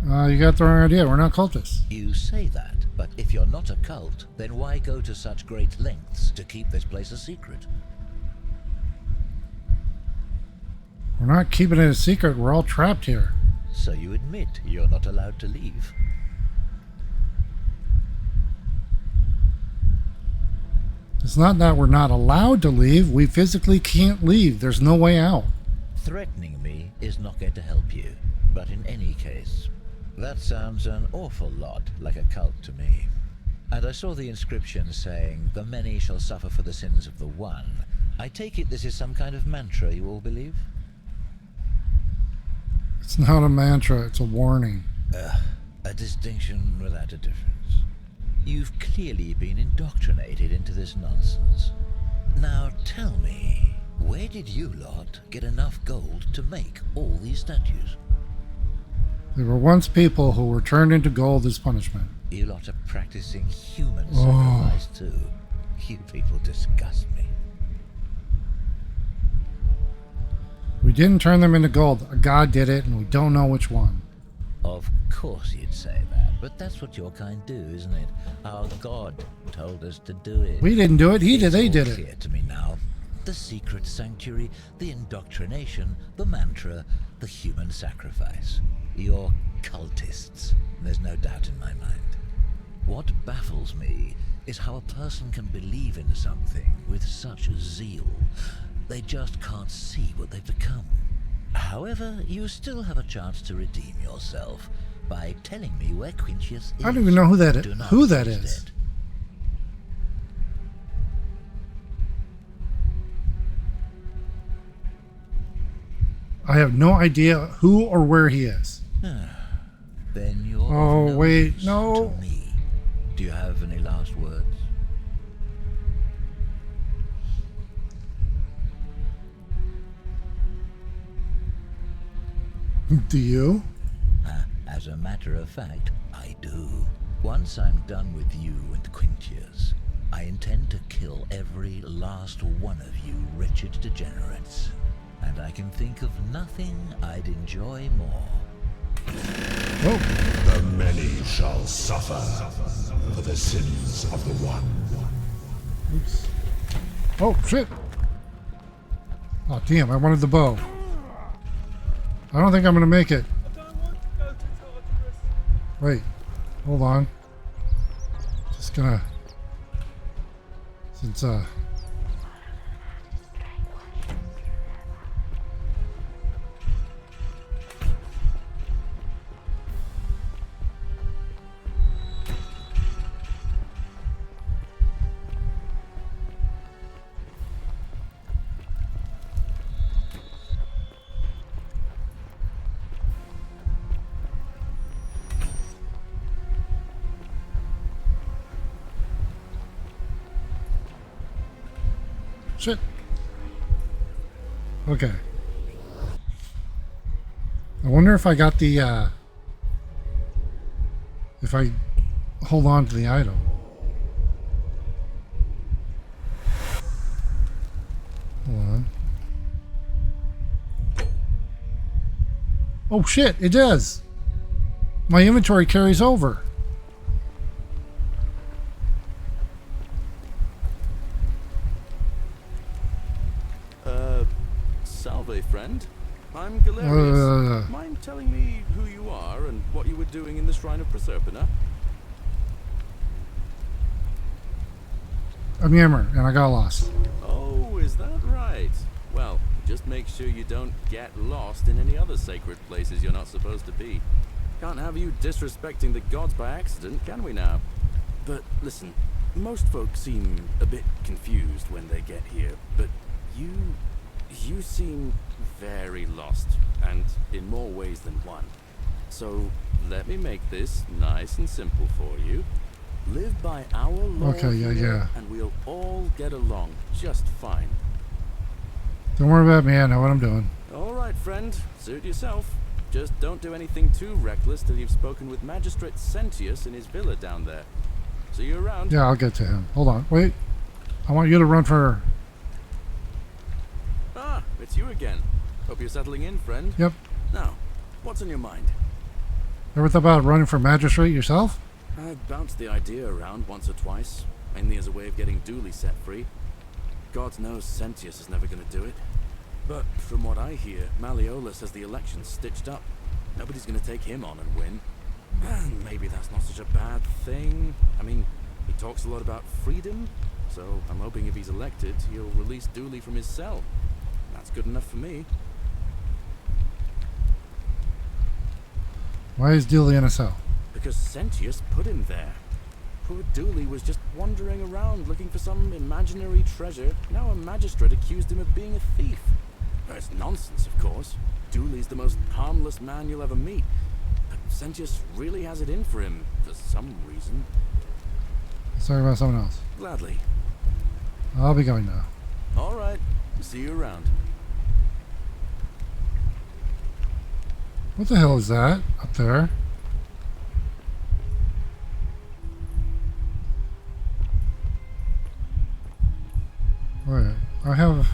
[SPEAKER 1] You got the wrong idea. We're not cultists.
[SPEAKER 12] You say that, but if you're not a cult, then why go to such great lengths to keep this place a secret?
[SPEAKER 1] We're not keeping it a secret. We're all trapped here.
[SPEAKER 12] So you admit you're not allowed to leave?
[SPEAKER 1] It's not that we're not allowed to leave. We physically can't leave. There's no way out.
[SPEAKER 12] Threatening me is not going to help you. But in any case, that sounds an awful lot like a cult to me. And I saw the inscription saying, "The many shall suffer for the sins of the one." I take it this is some kind of mantra you all believe?
[SPEAKER 1] It's not a mantra. It's a warning.
[SPEAKER 12] A distinction without a difference. You've clearly been indoctrinated into this nonsense. Now tell me, where did you lot get enough gold to make all these statues?
[SPEAKER 1] There were once people who were turned into gold as punishment.
[SPEAKER 12] You lot are practicing human sacrifice too. You people disgust me.
[SPEAKER 1] We didn't turn them into gold. A god did it, and we don't know which one.
[SPEAKER 12] Of course you'd say that, but that's what your kind do, isn't it? Our god told us to do it.
[SPEAKER 1] We didn't do it. He did. They did
[SPEAKER 12] It's all clear
[SPEAKER 1] it.
[SPEAKER 12] to me now. The secret sanctuary, the indoctrination, the mantra, the human sacrifice. You're cultists. There's no doubt in my mind. What baffles me is how a person can believe in something with such zeal. They just can't see what they've become. However, you still have a chance to redeem yourself by telling me where Quintius is.
[SPEAKER 1] I don't even know who that is.
[SPEAKER 12] Do not
[SPEAKER 1] Who that
[SPEAKER 12] waste
[SPEAKER 1] is.
[SPEAKER 12] it.
[SPEAKER 1] I have no idea who or where he is.
[SPEAKER 12] Then you're
[SPEAKER 1] Oh,
[SPEAKER 12] of no
[SPEAKER 1] wait,
[SPEAKER 12] use
[SPEAKER 1] no.
[SPEAKER 12] to me. Do you have any last words?
[SPEAKER 1] Do you?
[SPEAKER 12] As a matter of fact, I do. Once I'm done with you and Quintius, I intend to kill every last one of you wretched degenerates. And I can think of nothing I'd enjoy more.
[SPEAKER 1] Oh,
[SPEAKER 13] The many shall suffer for the sins of the one.
[SPEAKER 1] oops. Oh, shit. Oh, damn. I wanted the bow. I don't think I'm going to make it.
[SPEAKER 7] I don't want to go to Tartarus.
[SPEAKER 1] Wait. Hold on. Just gonna... Since, shit. Okay. I wonder if I got the, if I hold on to the item. Hold on. Oh shit, it does. My inventory carries over.
[SPEAKER 6] Salve, friend. I'm Galerius.
[SPEAKER 1] Uh.
[SPEAKER 6] Mind telling me who you are and what you were doing in the Shrine of Proserpina?
[SPEAKER 1] I'm Yammer, and I got lost.
[SPEAKER 6] Oh, is that right? Well, just make sure you don't get lost in any other sacred places you're not supposed to be. Can't have you disrespecting the gods by accident, can we now? But listen, most folks seem a bit confused when they get here, but you seem very lost, and in more ways than one. So let me make this nice and simple for you. Live by our law
[SPEAKER 1] Okay, yeah,
[SPEAKER 6] here,
[SPEAKER 1] yeah.
[SPEAKER 6] and we'll all get along just fine.
[SPEAKER 1] Don't worry about me, I know what I'm doing.
[SPEAKER 6] All right, friend. Suit yourself. Just don't do anything too reckless till you've spoken with Magistrate Sentius in his villa down there. See you around.
[SPEAKER 1] Yeah, I'll get to him. Hold on, wait. I want you to run for...
[SPEAKER 6] Ah, it's you again. Hope you're settling in, friend.
[SPEAKER 1] Yep.
[SPEAKER 6] Now, what's on your mind?
[SPEAKER 1] Ever thought about running for magistrate yourself?
[SPEAKER 6] I've bounced the idea around once or twice, mainly as a way of getting Dooley set free. God knows Sentius is never going to do it. But from what I hear, Malleolus has the election stitched up. Nobody's going to take him on and win. And maybe that's not such a bad thing. I mean, he talks a lot about freedom, so I'm hoping if he's elected, he'll release Dooley from his cell. That's good enough for me.
[SPEAKER 1] Why is Dooley in a cell?
[SPEAKER 6] Because Sentius put him there. Poor Dooley was just wandering around looking for some imaginary treasure. Now a magistrate accused him of being a thief. It's nonsense, of course. Dooley's the most harmless man you'll ever meet. But Sentius really has it in for him, for some reason.
[SPEAKER 1] Let's talk about someone else.
[SPEAKER 6] Gladly.
[SPEAKER 1] I'll be going now.
[SPEAKER 6] All right. See you around.
[SPEAKER 1] What the hell is that up there? Wait, I have...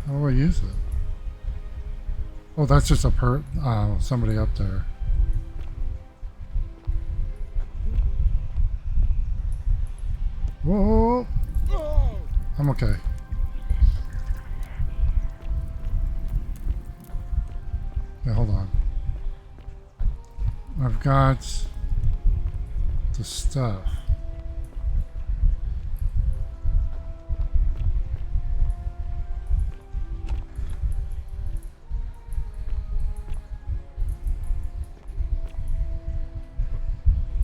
[SPEAKER 1] How do I use it? Oh, that's just a somebody up there. Whoa! I'm okay. Yeah, hold on. I've got the stuff.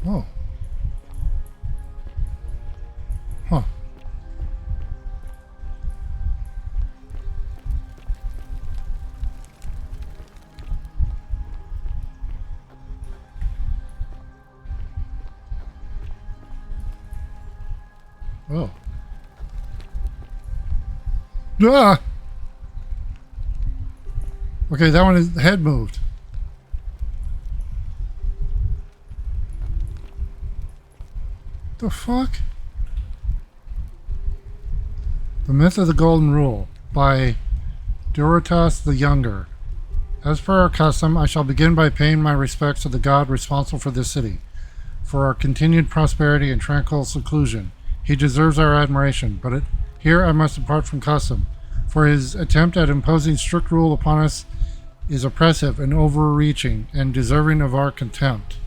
[SPEAKER 1] Oh. Huh. Oh. Ah! Okay, that one is the head moved. The fuck? The Myth of the Golden Rule by Dorotas the Younger. As per our custom, I shall begin by paying my respects to the god responsible for this city, for our continued prosperity and tranquil seclusion. He deserves our admiration, but here I must depart from custom, for his attempt at imposing strict rule upon us is oppressive and overreaching and deserving of our contempt.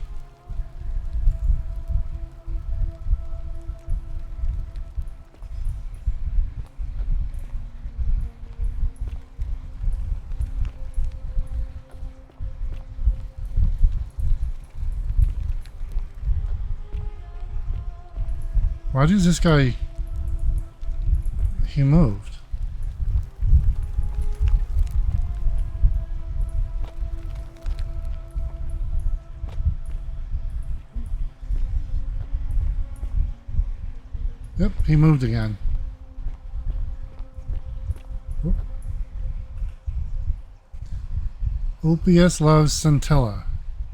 [SPEAKER 1] Why does this guy... He moved. Yep, he moved again. Whoop. Ulpius loves Scintilla.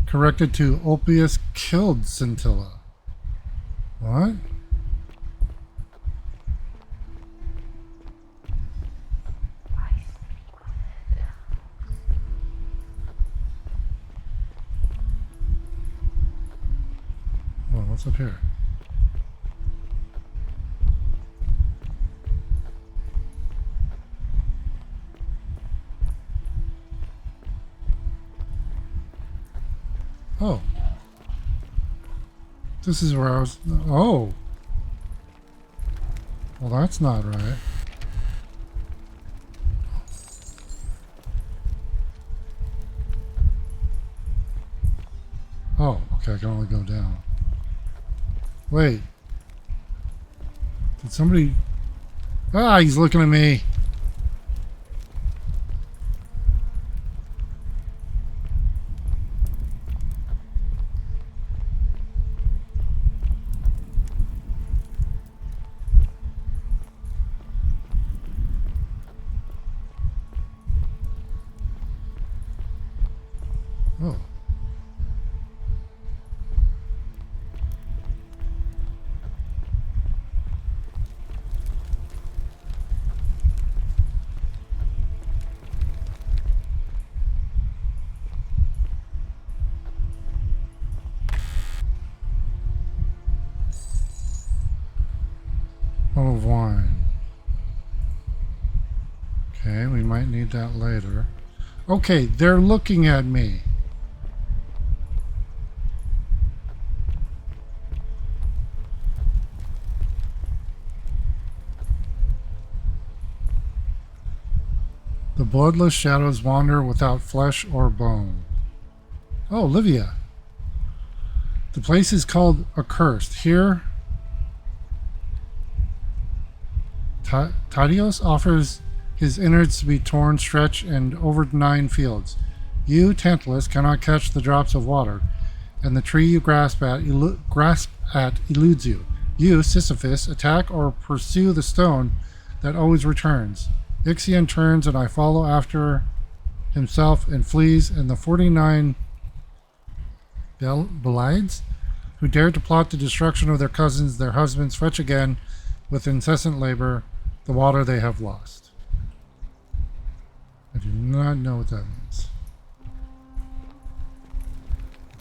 [SPEAKER 1] Corrected to Ulpius killed Scintilla. What? Well, what's up here? Oh. This is where I was... Oh. Well, that's not right. Oh, okay, I can only go down. Wait. Did somebody... Ah, he's looking at me. Oh. Bottle of wine. Okay, we might need that later. Okay, they're looking at me. The bloodless shadows wander without flesh or bone. Oh, Livia. The place is called Accursed. Here, Tadios offers his innards to be torn, stretched, and over 9 fields. You, Tantalus, cannot catch the drops of water, and the tree you grasp at eludes you. You, Sisyphus, attack or pursue the stone that always returns. Ixion turns, and I follow after himself and flees, and the 49 Belides, who dared to plot the destruction of their cousins, their husbands, fetch again, with incessant labor, the water they have lost. I do not know what that means.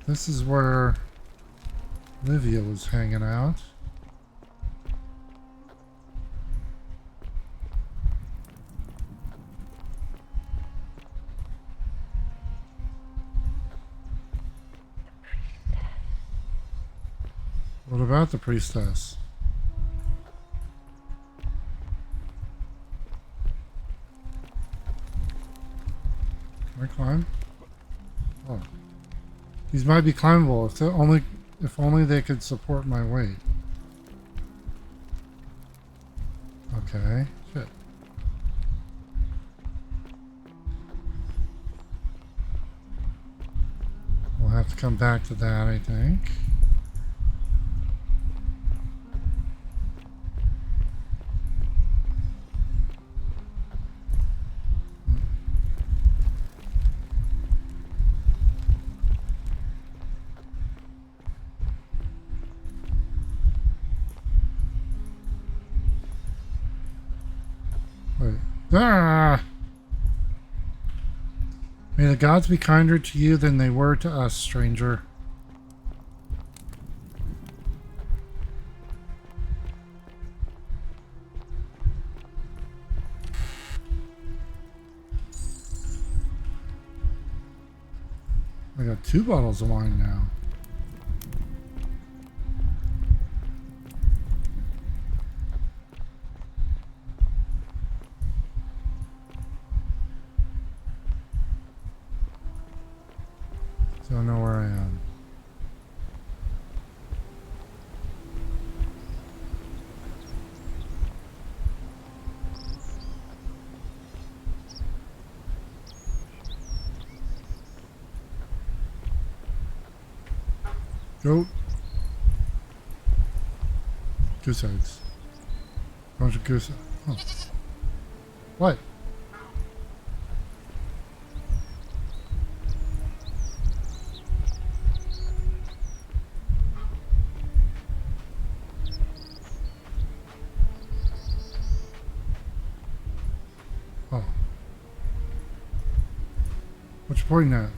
[SPEAKER 1] This is where Livia was hanging out. What about the priestess? Can I climb? Oh. These might be climbable if only they could support my weight. Okay. Shit. We'll have to come back to that, I think. Wait. Ah! May the gods be kinder to you than they were to us, stranger. I got 2 bottles of wine now. Don't know where I am. Go. Goose eggs. Bunch of goose. Oh. What? Oh. What you pointing at?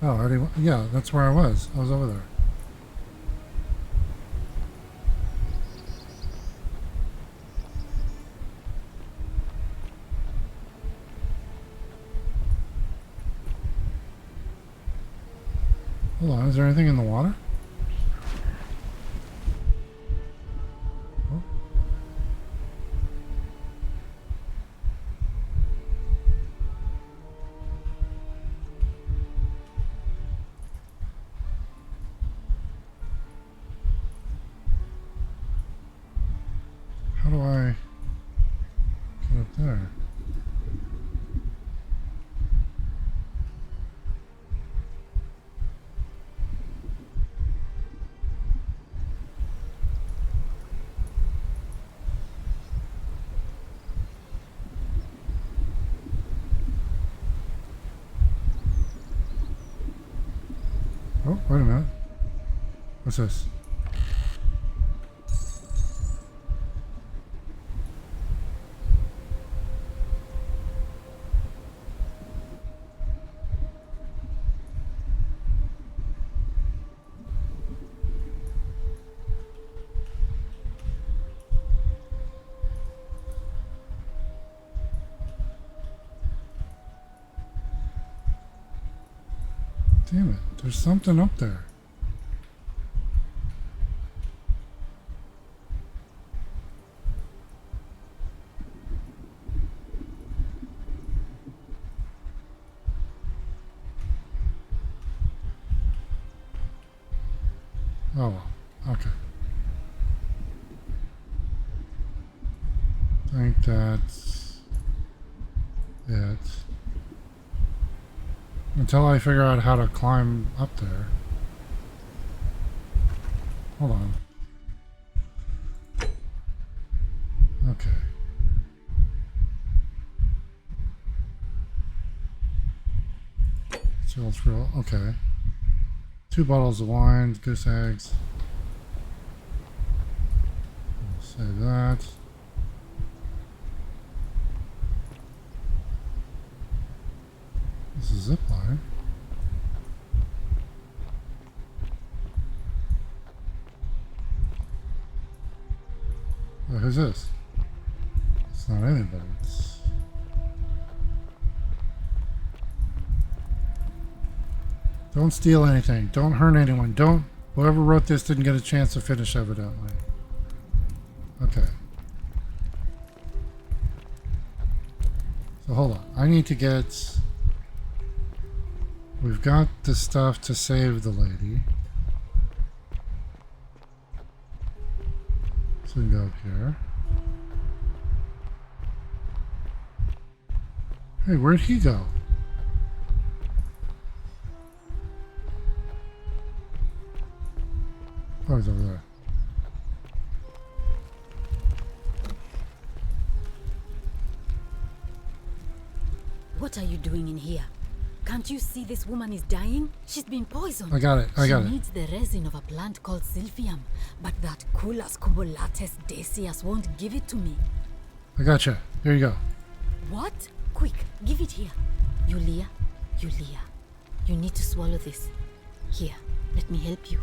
[SPEAKER 1] Oh, yeah, that's where I was. I was over there. Hold on, is there anything in the water? Oh. Wait a minute. What's this? Damn it, there's something up there. Oh well, okay. I think that's it. Until I figure out how to climb up there. Hold on. Okay. Sealed scroll. Okay. 2 bottles of wine, goose eggs. Save that. This is zip line. Oh, who's this? It's not anybody. It's... Don't steal anything. Don't hurt anyone. Don't... Whoever wrote this didn't get a chance to finish, evidently. Okay. So hold on. I need to get... We've got the stuff to save the lady. So we can go up here. Hey, where'd he go? Oh, he's over there.
[SPEAKER 4] What are you doing in here? Can't you see this woman is dying? She's been poisoned.
[SPEAKER 1] I got it. I got it.
[SPEAKER 4] She needs the resin of a plant called Silphium, but that Culus cubulatus decius won't give it to me.
[SPEAKER 1] I gotcha. Here you go.
[SPEAKER 4] What? Quick, give it here. Yulia, you need to swallow this. Here, let me help you.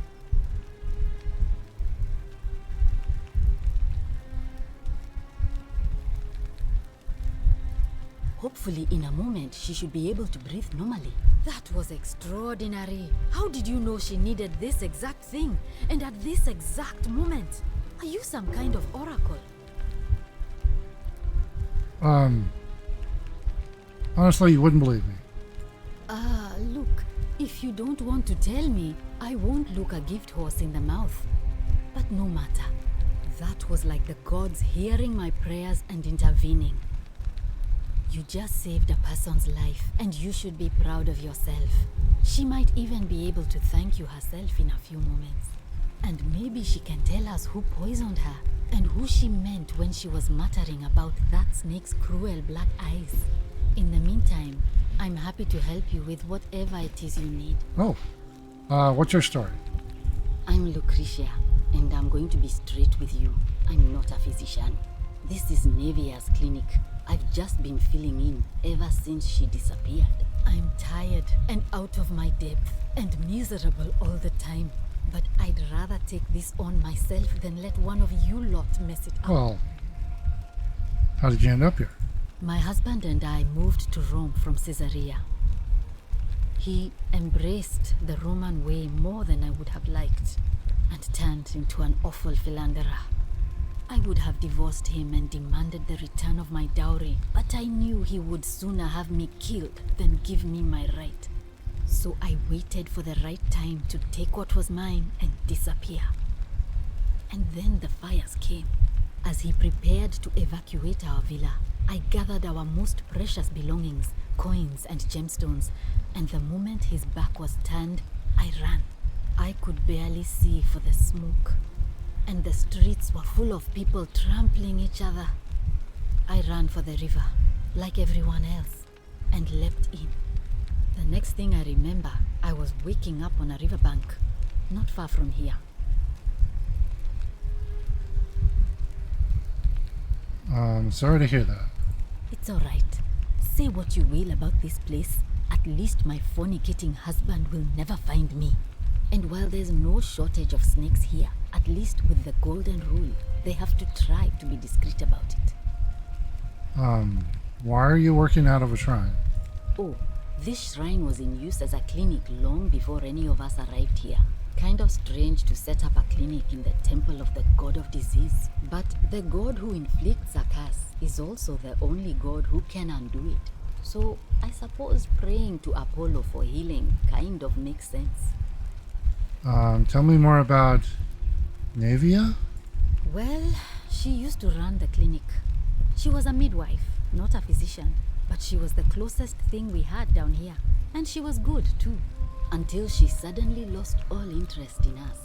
[SPEAKER 4] Hopefully, in a moment, she should be able to breathe normally. That was extraordinary. How did you know she needed this exact thing? And at this exact moment? Are you some kind of oracle?
[SPEAKER 1] Honestly, you wouldn't believe me.
[SPEAKER 4] Look, if you don't want to tell me, I won't look a gift horse in the mouth. But no matter. That was like the gods hearing my prayers and intervening. You just saved a person's life, and you should be proud of yourself. She might even be able to thank you herself in a few moments. And maybe she can tell us who poisoned her, and who she meant when she was muttering about that snake's cruel black eyes. In the meantime, I'm happy to help you with whatever it is you need.
[SPEAKER 1] Oh. What's your story?
[SPEAKER 4] I'm Lucretia, and I'm going to be straight with you. I'm not a physician. This is Nevia's clinic. I've just been filling in ever since she disappeared. I'm tired and out of my depth and miserable all the time. But I'd rather take this on myself than let one of you lot mess it up.
[SPEAKER 1] Well, how did you end up here?
[SPEAKER 4] My husband and I moved to Rome from Caesarea. He embraced the Roman way more than I would have liked and turned into an awful philanderer. I would have divorced him and demanded the return of my dowry, but I knew he would sooner have me killed than give me my right. So I waited for the right time to take what was mine and disappear. And then the fires came. As he prepared to evacuate our villa, I gathered our most precious belongings, coins and gemstones, and the moment his back was turned, I ran. I could barely see for the smoke, and the streets were full of people trampling each other. I ran for the river, like everyone else, and leapt in. The next thing I remember I was waking up on a riverbank, not far from here.
[SPEAKER 1] Sorry to hear that.
[SPEAKER 4] It's alright. Say what you will about this place. At least my fornicating husband will never find me. And while there's no shortage of snakes here, at least with the golden rule, they have to try to be discreet about it.
[SPEAKER 1] Why are you working out of a shrine?
[SPEAKER 4] Oh, this shrine was in use as a clinic long before any of us arrived here. Kind of strange to set up a clinic in the temple of the god of disease. But the god who inflicts a curse is also the only god who can undo it. So I suppose praying to Apollo for healing kind of makes sense.
[SPEAKER 1] Tell me more about Navia?
[SPEAKER 4] Well, she used to run the clinic. She was a midwife, not a physician, but she was the closest thing we had down here. And she was good too, until she suddenly lost all interest in us.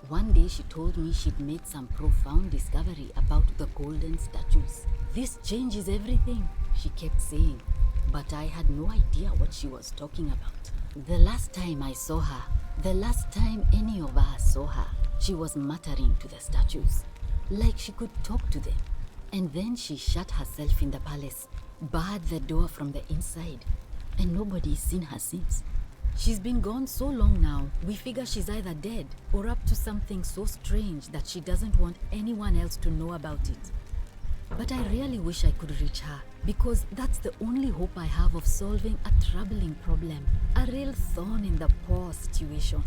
[SPEAKER 4] One day she told me she'd made some profound discovery about the golden statues. This changes everything, she kept saying, but I had no idea what she was talking about. The last time I saw her, the last time any of us saw her, she was muttering to the statues, like she could talk to them. And then she shut herself in the palace, barred the door from the inside, and nobody's seen her since. She's been gone so long now, we figure she's either dead or up to something so strange that she doesn't want anyone else to know about it. But I really wish I could reach her, because that's the only hope I have of solving a troubling problem, a real thorn in the paw situation.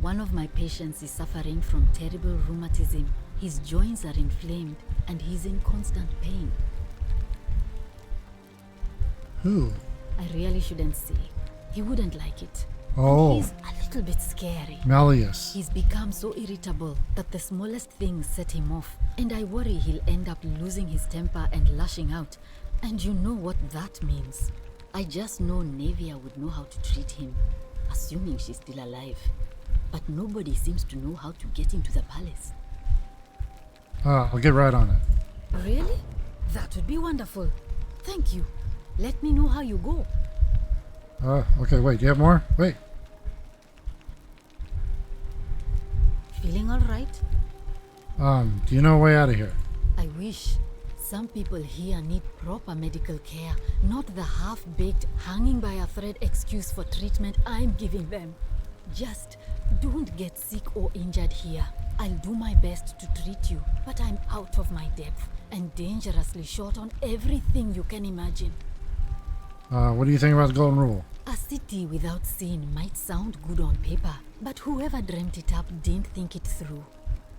[SPEAKER 4] One of my patients is suffering from terrible rheumatism. His joints are inflamed and he's in constant pain.
[SPEAKER 1] Who?
[SPEAKER 4] I really shouldn't say. He wouldn't like it.
[SPEAKER 1] Oh.
[SPEAKER 4] And he's a little bit scary.
[SPEAKER 1] Malleus.
[SPEAKER 4] He's become so irritable that the smallest things set him off. And I worry he'll end up losing his temper and lashing out. And you know what that means. I just know Navia would know how to treat him, assuming she's still alive. But nobody seems to know how to get into the palace.
[SPEAKER 1] I'll get right on it.
[SPEAKER 4] Really? That would be wonderful. Thank you. Let me know how you go.
[SPEAKER 1] Okay, wait, do you have more? Wait.
[SPEAKER 4] Feeling alright?
[SPEAKER 1] Do you know a way out of here?
[SPEAKER 4] I wish. Some people here need proper medical care, not the half-baked, hanging by a thread excuse for treatment I'm giving them. Just don't get sick or injured here. I'll do my best to treat you, but I'm out of my depth and dangerously short on everything you can imagine.
[SPEAKER 1] What do you think about the Golden Rule?
[SPEAKER 4] A city without sin might sound good on paper, but whoever dreamt it up didn't think it through.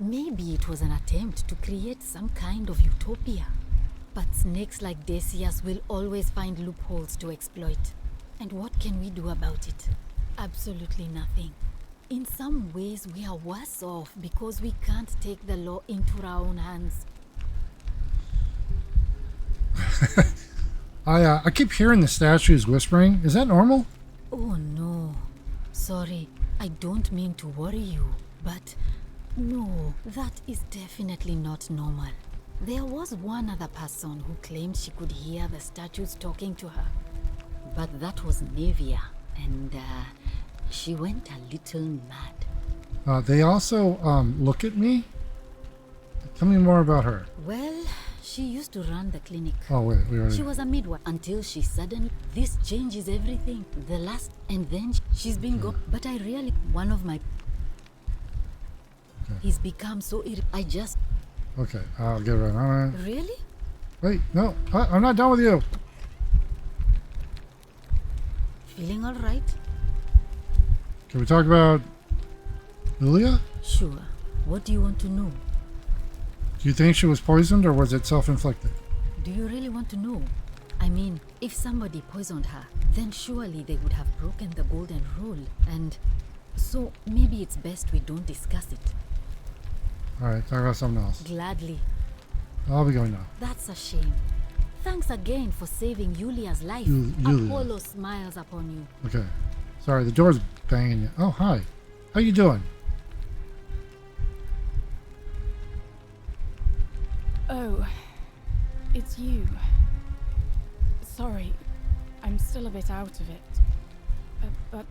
[SPEAKER 4] Maybe it was an attempt to create some kind of utopia. But snakes like Decius will always find loopholes to exploit. And what can we do about it? Absolutely nothing. In some ways, we are worse off because we can't take the law into our own hands.
[SPEAKER 1] I keep hearing the statues whispering. Is that normal?
[SPEAKER 4] Oh no. Sorry, I don't mean to worry you, but no, that is definitely not normal. There was one other person who claimed she could hear the statues talking to her. But that was Navia, and she went a little mad.
[SPEAKER 1] They also look at me? Tell me more about her.
[SPEAKER 4] Well, she used to run the clinic.
[SPEAKER 1] Oh wait, we already...
[SPEAKER 4] She was a midwife until she suddenly... This changes everything. The last... And then she's been gone. But I really... One of my... Okay. He's become so I just...
[SPEAKER 1] Okay, I'll get right on it.
[SPEAKER 4] Really?
[SPEAKER 1] Wait, no, I'm not done with you.
[SPEAKER 4] Feeling alright?
[SPEAKER 1] Can we talk about Lilia?
[SPEAKER 4] Sure. What do you want to know?
[SPEAKER 1] Do you think she was poisoned or was it self-inflicted?
[SPEAKER 4] Do you really want to know? I mean, if somebody poisoned her, then surely they would have broken the golden rule. And so maybe it's best we don't discuss it.
[SPEAKER 1] Alright, talk about something else.
[SPEAKER 4] Gladly.
[SPEAKER 1] I'll be going now.
[SPEAKER 4] That's a shame. Thanks again for saving Yulia's life.
[SPEAKER 1] Yulia.
[SPEAKER 4] Apollo smiles upon you.
[SPEAKER 1] Okay. Sorry, the door's banging you. Oh, hi. How you doing?
[SPEAKER 14] Oh, it's you. Sorry, I'm still a bit out of it. But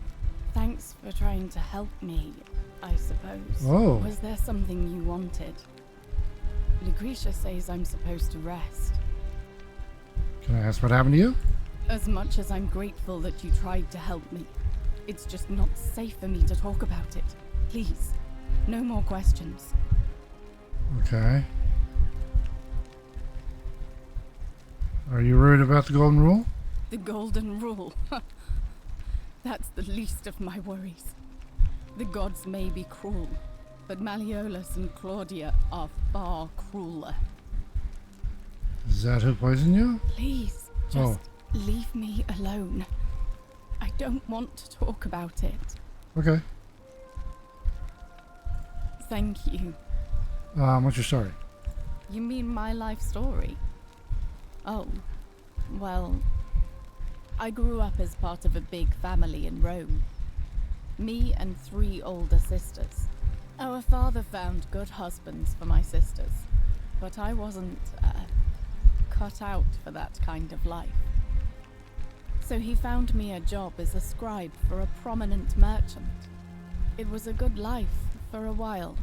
[SPEAKER 14] thank Thanks for trying to help me, I suppose.
[SPEAKER 1] Oh.
[SPEAKER 14] Was there something you wanted? Lucretia says I'm supposed to rest.
[SPEAKER 1] Can I ask what happened to you?
[SPEAKER 14] As much as I'm grateful that you tried to help me, it's just not safe for me to talk about it. Please, no more questions.
[SPEAKER 1] Okay. Are you worried about the golden rule?
[SPEAKER 14] The golden rule. That's the least of my worries. The gods may be cruel, but Malleolus and Claudia are far crueler.
[SPEAKER 1] Is that who poisoned you?
[SPEAKER 14] Please, just leave me alone. I don't want to talk about it.
[SPEAKER 1] Okay.
[SPEAKER 14] Thank you.
[SPEAKER 1] What's your story?
[SPEAKER 14] You mean my life story? Oh, well, I grew up as part of a big family in Rome. Me and 3 older sisters. Our father found good husbands for my sisters, but I wasn't cut out for that kind of life. So he found me a job as a scribe for a prominent merchant. It was a good life for a while,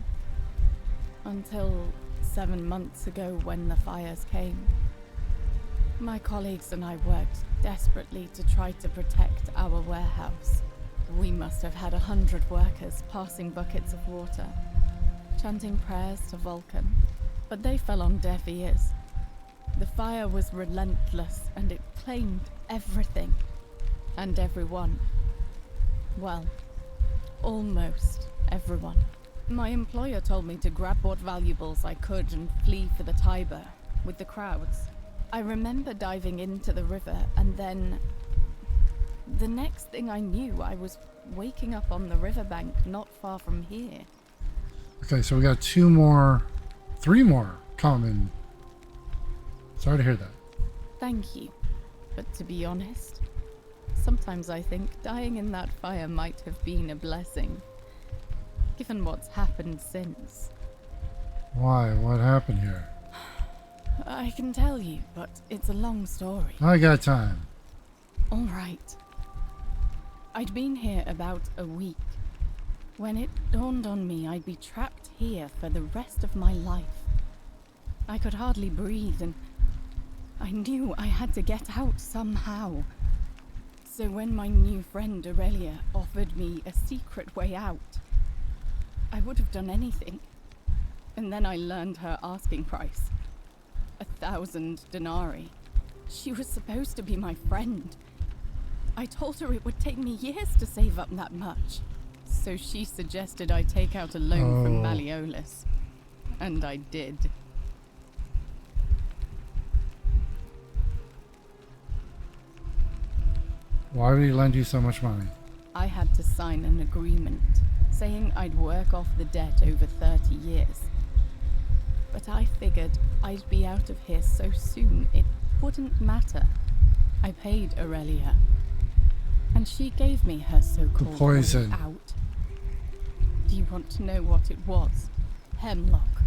[SPEAKER 14] until 7 months ago when the fires came. My colleagues and I worked desperately to try to protect our warehouse. We must have had 100 workers passing buckets of water, chanting prayers to Vulcan, but they fell on deaf ears. The fire was relentless and it claimed everything and everyone. Well, almost everyone. My employer told me to grab what valuables I could and flee for the Tiber with the crowds. I remember diving into the river, and then the next thing I knew, I was waking up on the riverbank not far from here.
[SPEAKER 1] Okay, so we got 3 more coming. Sorry to hear that.
[SPEAKER 14] Thank you. But to be honest, sometimes I think dying in that fire might have been a blessing, given what's happened since.
[SPEAKER 1] Why? What happened here?
[SPEAKER 14] I can tell you, but it's a long story.
[SPEAKER 1] I got time.
[SPEAKER 14] All right. I'd been here about a week when it dawned on me I'd be trapped here for the rest of my life. I could hardly breathe, and I knew I had to get out somehow. So when my new friend Aurelia offered me a secret way out, I would have done anything. And then I learned her asking price. 1,000 denarii. She was supposed to be my friend. I told her it would take me years to save up that much. So she suggested I take out a loan from Malleolus. And I did.
[SPEAKER 1] Why would he lend you so much money?
[SPEAKER 14] I had to sign an agreement saying I'd work off the debt over 30 years. But I figured I'd be out of here so soon it wouldn't matter. I paid Aurelia, and she gave me her so-called
[SPEAKER 1] poison.
[SPEAKER 14] way out. Do you want to know what it was? Hemlock.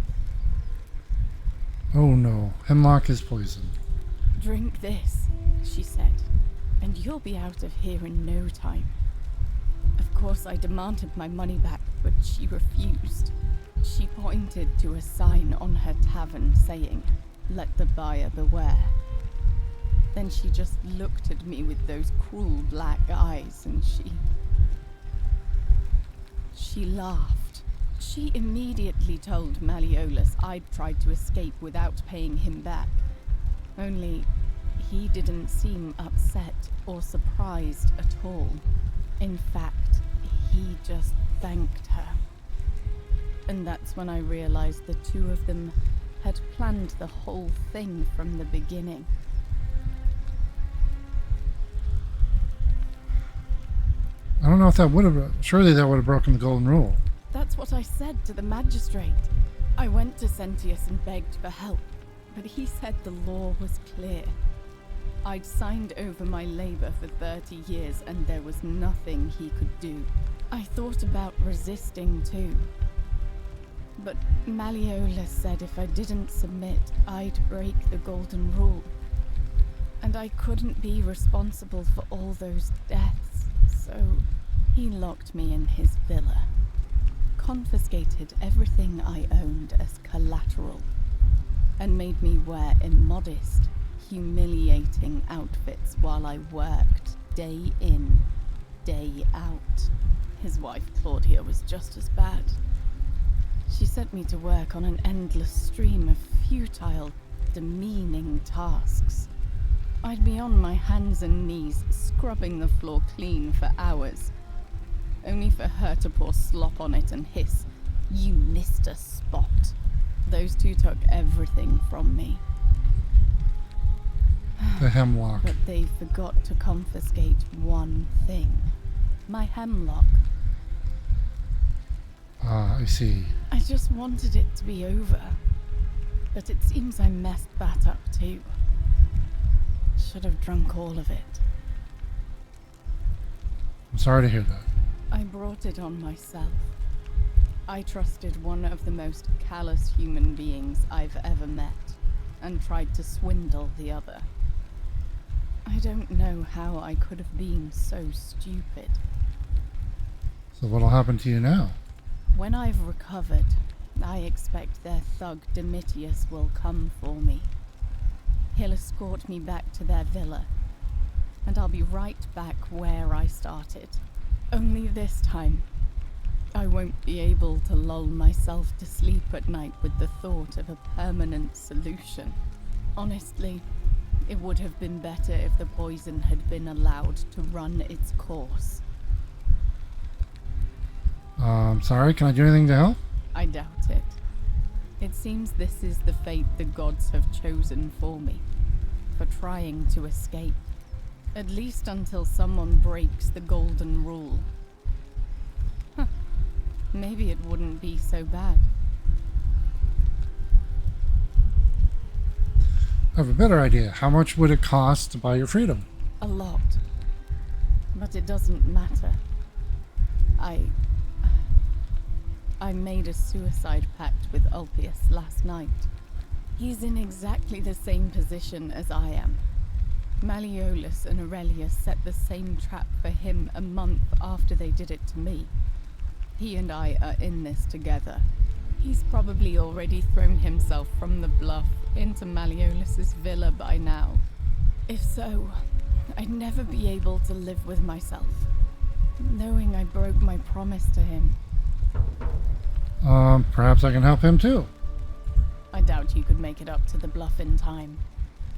[SPEAKER 1] Oh no, hemlock is poison.
[SPEAKER 14] Drink this, she said, and you'll be out of here in no time. Of course, I demanded my money back, but she refused. She pointed to a sign on her tavern saying, "Let the buyer beware." Then she just looked at me with those cruel black eyes, and she laughed. She immediately told Malleolus I'd tried to escape without paying him back. Only, he didn't seem upset or surprised at all. In fact, he just thanked her. And that's when I realized the two of them had planned the whole thing from the beginning.
[SPEAKER 1] I don't know if that would have... Surely that would have broken the golden rule.
[SPEAKER 14] That's what I said to the magistrate. I went to Sentius and begged for help, but he said the law was clear. I'd signed over my labor for 30 years and there was nothing he could do. I thought about resisting too. But Malleolus said if I didn't submit, I'd break the golden rule. And I couldn't be responsible for all those deaths, so He locked me in his villa, confiscated everything I owned as collateral, and made me wear immodest, humiliating outfits while I worked day in, day out. His wife, Claudia, was just as bad. She sent me to work on an endless stream of futile, demeaning tasks. I'd be on my hands and knees, scrubbing the floor clean for hours, only for her to pour slop on it and hiss, "You missed a spot." Those two took everything from me.
[SPEAKER 1] The hemlock.
[SPEAKER 14] But they forgot to confiscate one thing. My hemlock.
[SPEAKER 1] Ah, I see.
[SPEAKER 14] I just wanted it to be over. But it seems I messed that up too. Should have drunk all of it.
[SPEAKER 1] I'm sorry to hear that.
[SPEAKER 14] I brought it on myself. I trusted one of the most callous human beings I've ever met, and tried to swindle the other. I don't know how I could have been so stupid.
[SPEAKER 1] So what'll happen to you now?
[SPEAKER 14] When I've recovered, I expect their thug Domitius will come for me. He'll escort me back to their villa, and I'll be right back where I started. Only this time, I won't be able to lull myself to sleep at night with the thought of a permanent solution. Honestly, it would have been better if the poison had been allowed to run its course.
[SPEAKER 1] Sorry, can I do anything to help?
[SPEAKER 14] I doubt it. It seems this is the fate the gods have chosen for me, for trying to escape. At least until someone breaks the golden rule. Huh. Maybe it wouldn't be so bad.
[SPEAKER 1] I have a better idea. How much would it cost to buy your freedom?
[SPEAKER 14] A lot. But it doesn't matter. I made a suicide pact with Ulpius last night. He's in exactly the same position as I am. Malleolus and Aurelius set the same trap for him a month after they did it to me. He and I are in this together. He's probably already thrown himself from the bluff into Malleolus's villa by now. If so, I'd never be able to live with myself, knowing I broke my promise to him.
[SPEAKER 1] Perhaps I can help him too.
[SPEAKER 14] I doubt you could make it up to the bluff in time.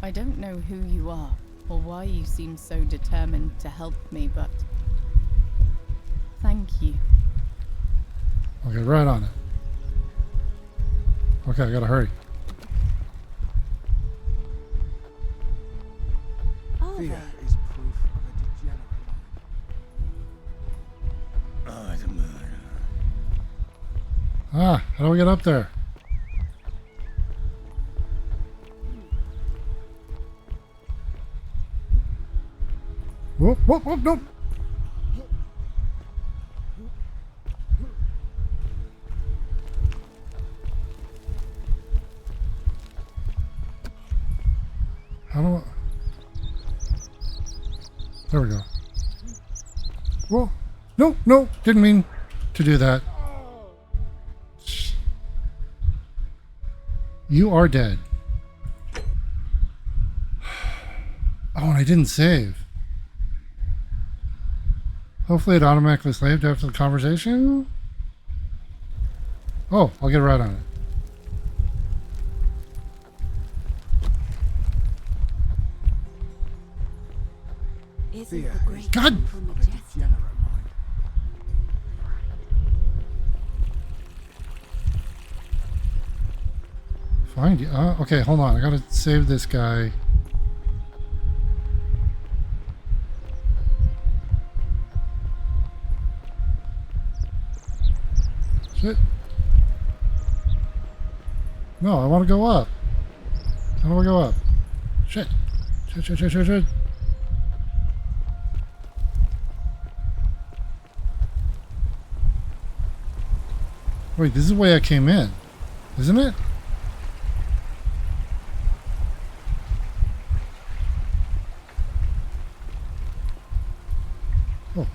[SPEAKER 14] I don't know who you are, or why you seem so determined to help me, but thank you.
[SPEAKER 1] I'll get right on it. Okay, I gotta hurry.
[SPEAKER 10] Fear is proof of a degenerate mind.
[SPEAKER 3] Oh, the murder.
[SPEAKER 1] Ah, how do we get up there? Whoop, whoop, whoop, nope. How do I... There we go. Whoa. No, no, didn't mean to do that. You are dead. Oh, and I didn't save. Hopefully it automatically saved after the conversation. Oh, I'll get right on it.
[SPEAKER 8] Isn't
[SPEAKER 10] Fear
[SPEAKER 8] the
[SPEAKER 10] is
[SPEAKER 8] great
[SPEAKER 1] God!
[SPEAKER 8] temple
[SPEAKER 10] of a
[SPEAKER 8] majestic?
[SPEAKER 10] degenerate mind.
[SPEAKER 1] Find you. Okay, hold on. I gotta save this guy. Shit. No, I want to go up. How do I go up? Shit. Shit, shit, shit, shit, shit. Wait, this is the way I came in, isn't it? Oh.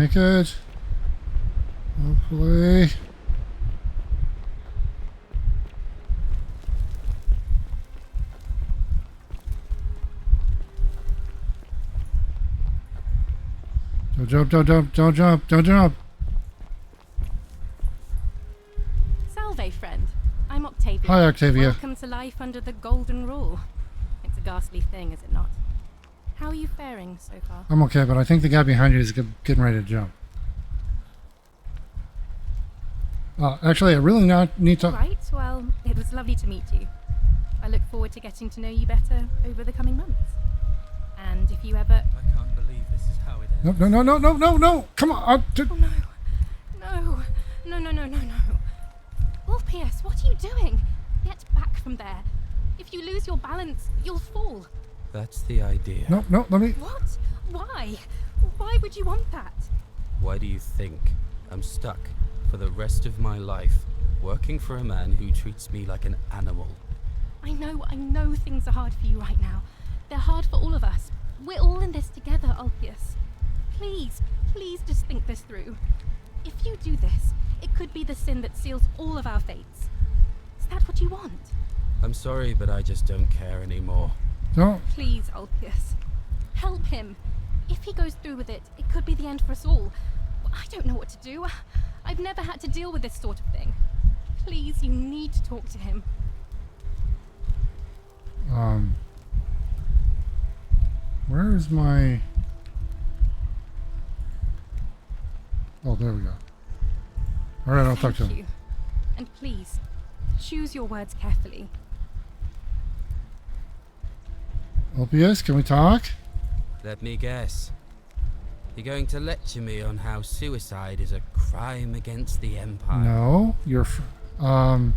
[SPEAKER 1] make it. Hopefully. Don't jump, don't jump, don't jump, don't jump.
[SPEAKER 15] Salve, friend. I'm Octavia.
[SPEAKER 1] Hi, Octavia.
[SPEAKER 15] Welcome to life under the Golden Rule. It's a ghastly thing, is it not? How are you faring so far?
[SPEAKER 1] I'm okay, but I think the guy behind you is getting ready to jump. Actually, I really need to...
[SPEAKER 15] Right, well, it was lovely to meet you. I look forward to getting to know you better over the coming months. And if you ever...
[SPEAKER 7] I can't believe this is how it ends.
[SPEAKER 1] No. Come on.
[SPEAKER 15] Oh, no. Ulpius, what are you doing? Get back from there. If you lose your balance, you'll fall.
[SPEAKER 7] That's the idea.
[SPEAKER 1] No, let me...
[SPEAKER 15] What? Why? Why would you want that?
[SPEAKER 7] Why do you think I'm stuck for the rest of my life working for a man who treats me like an animal?
[SPEAKER 15] I know things are hard for you right now. They're hard for all of us. We're all in this together, Ulpius. Please just think this through. If you do this, it could be the sin that seals all of our fates. Is that what you want?
[SPEAKER 7] I'm sorry, but I just don't care anymore.
[SPEAKER 1] No.
[SPEAKER 15] Please, Ulpius. Help him. If he goes through with it, it could be the end for us all. I don't know what to do. I've never had to deal with this sort of thing. Please, you need to talk to him.
[SPEAKER 1] Where is my... Oh, there we go. Alright, I'll talk to him.
[SPEAKER 15] Thank you. And please, choose your words carefully.
[SPEAKER 1] Ulpius, can we talk?
[SPEAKER 7] Let me guess. You're going to lecture me on how suicide is a crime against the Empire?
[SPEAKER 1] No, you're... I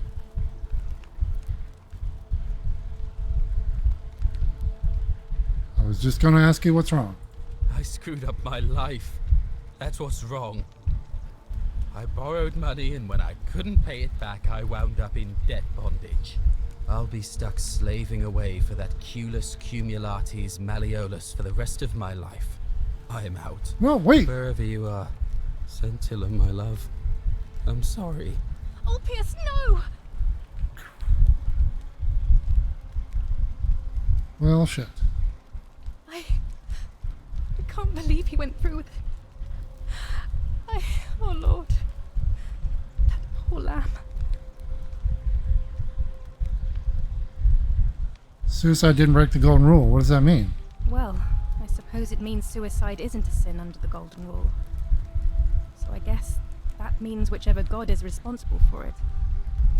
[SPEAKER 1] was just gonna ask you what's wrong.
[SPEAKER 7] I screwed up my life. That's what's wrong. I borrowed money, and when I couldn't pay it back, I wound up in debt bondage. I'll be stuck slaving away for that Culus Cumulatis Malleolus for the rest of my life. I'm out.
[SPEAKER 1] Well, wait.
[SPEAKER 7] Wherever you are, Scintilla, my love. I'm sorry.
[SPEAKER 15] Ulpius, no!
[SPEAKER 1] Well, shit.
[SPEAKER 15] I can't believe he went through with it. Oh Lord. That poor lamb.
[SPEAKER 1] Suicide didn't break the golden rule. What does that mean?
[SPEAKER 15] Well, I suppose it means suicide isn't a sin under the Golden Rule. So I guess that means whichever god is responsible for it.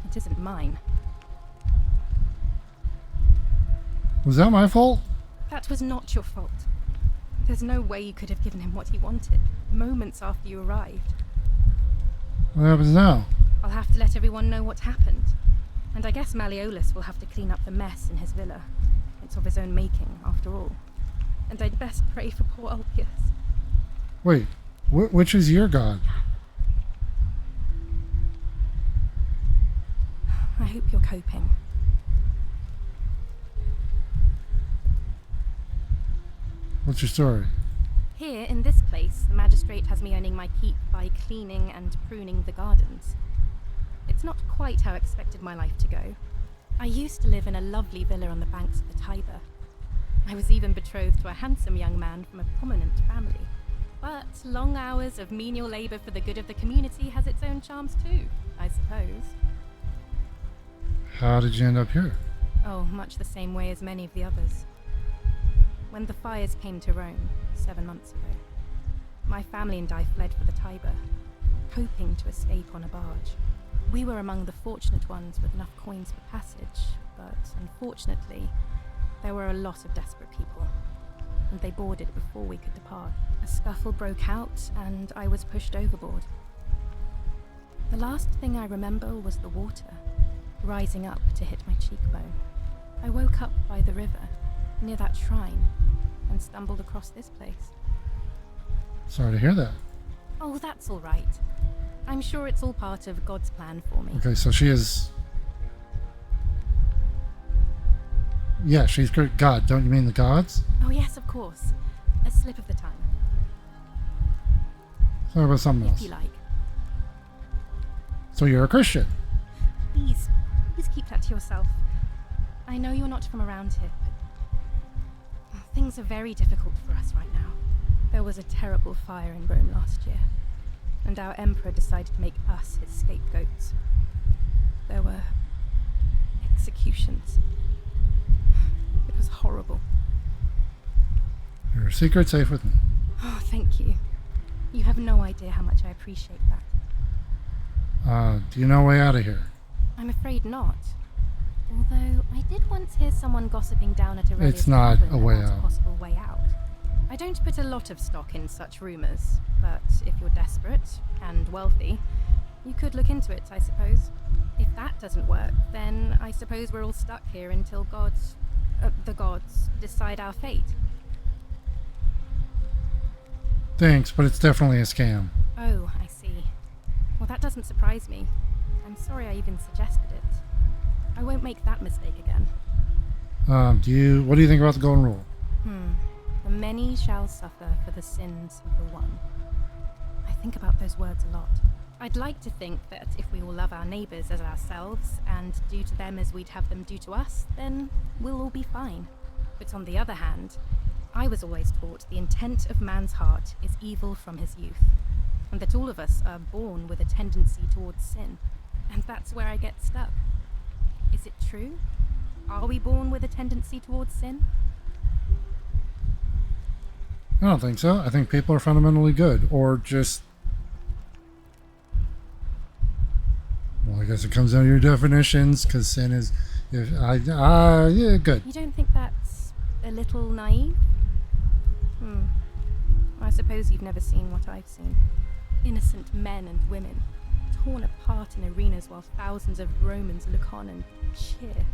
[SPEAKER 15] It isn't mine.
[SPEAKER 1] Was that my fault?
[SPEAKER 15] That was not your fault. There's no way you could have given him what he wanted, moments after you arrived.
[SPEAKER 1] What happens now?
[SPEAKER 15] I'll have to let everyone know what happened. And I guess Malleolus will have to clean up the mess in his villa. It's of his own making, after all. And I'd best pray for poor Ulpius.
[SPEAKER 1] Wait, which is your god?
[SPEAKER 15] I hope you're coping.
[SPEAKER 1] What's your story?
[SPEAKER 15] Here, in this place, the magistrate has me earning my keep by cleaning and pruning the gardens. It's not quite how I expected my life to go. I used to live in a lovely villa on the banks of the Tiber. I was even betrothed to a handsome young man from a prominent family. But long hours of menial labor for the good of the community has its own charms too, I suppose.
[SPEAKER 1] How did you end up here?
[SPEAKER 15] Oh, much the same way as many of the others. When the fires came to Rome 7 months ago, my family and I fled for the Tiber, hoping to escape on a barge. We were among the fortunate ones with enough coins for passage, but unfortunately, there were a lot of desperate people, and they boarded before we could depart. A scuffle broke out, and I was pushed overboard. The last thing I remember was the water, rising up to hit my cheekbone. I woke up by the river, near that shrine, and stumbled across this place.
[SPEAKER 1] Sorry to hear that.
[SPEAKER 15] Oh, that's all right. I'm sure it's all part of God's plan for me.
[SPEAKER 1] Okay, so she is... Yeah, she's great. God, don't you mean the gods?
[SPEAKER 15] Oh yes, of course. A slip of the tongue.
[SPEAKER 1] Talk about something
[SPEAKER 15] if
[SPEAKER 1] else.
[SPEAKER 15] you like.
[SPEAKER 1] So you're a Christian?
[SPEAKER 15] Please keep that to yourself. I know you're not from around here, but things are very difficult for us right now. There was a terrible fire in Rome last year, and our emperor decided to make us his scapegoats. There were executions. It was horrible.
[SPEAKER 1] Your secret's safe with me.
[SPEAKER 15] Oh, thank you. You have no idea how much I appreciate that.
[SPEAKER 1] Do you know a way out of here?
[SPEAKER 15] I'm afraid not. Although I did once hear someone gossiping down at Aurelia's
[SPEAKER 1] It's not
[SPEAKER 15] tavern
[SPEAKER 1] a way
[SPEAKER 15] about
[SPEAKER 1] out.
[SPEAKER 15] a possible way out. I don't put a lot of stock in such rumors, but if you're desperate and wealthy, you could look into it, I suppose. If that doesn't work, then I suppose we're all stuck here until the gods decide our fate.
[SPEAKER 1] Thanks, but it's definitely a scam.
[SPEAKER 15] Oh, I see. Well, that doesn't surprise me. I'm sorry I even suggested it. I won't make that mistake again.
[SPEAKER 1] What do you think about the golden rule?
[SPEAKER 15] The many shall suffer for the sins of the one. I think about those words a lot. I'd like to think that if we all love our neighbours as ourselves and do to them as we'd have them do to us, then we'll all be fine. But on the other hand, I was always taught the intent of man's heart is evil from his youth, and that all of us are born with a tendency towards sin. And that's where I get stuck. Is it true? Are we born with a tendency towards sin?
[SPEAKER 1] I don't think so. I think people are fundamentally good, or just... Well, I guess it comes down to your definitions, because sin is... yeah, good.
[SPEAKER 15] You don't think that's a little naive? I suppose you've never seen what I've seen. Innocent men and women, torn apart in arenas while thousands of Romans look on and cheer.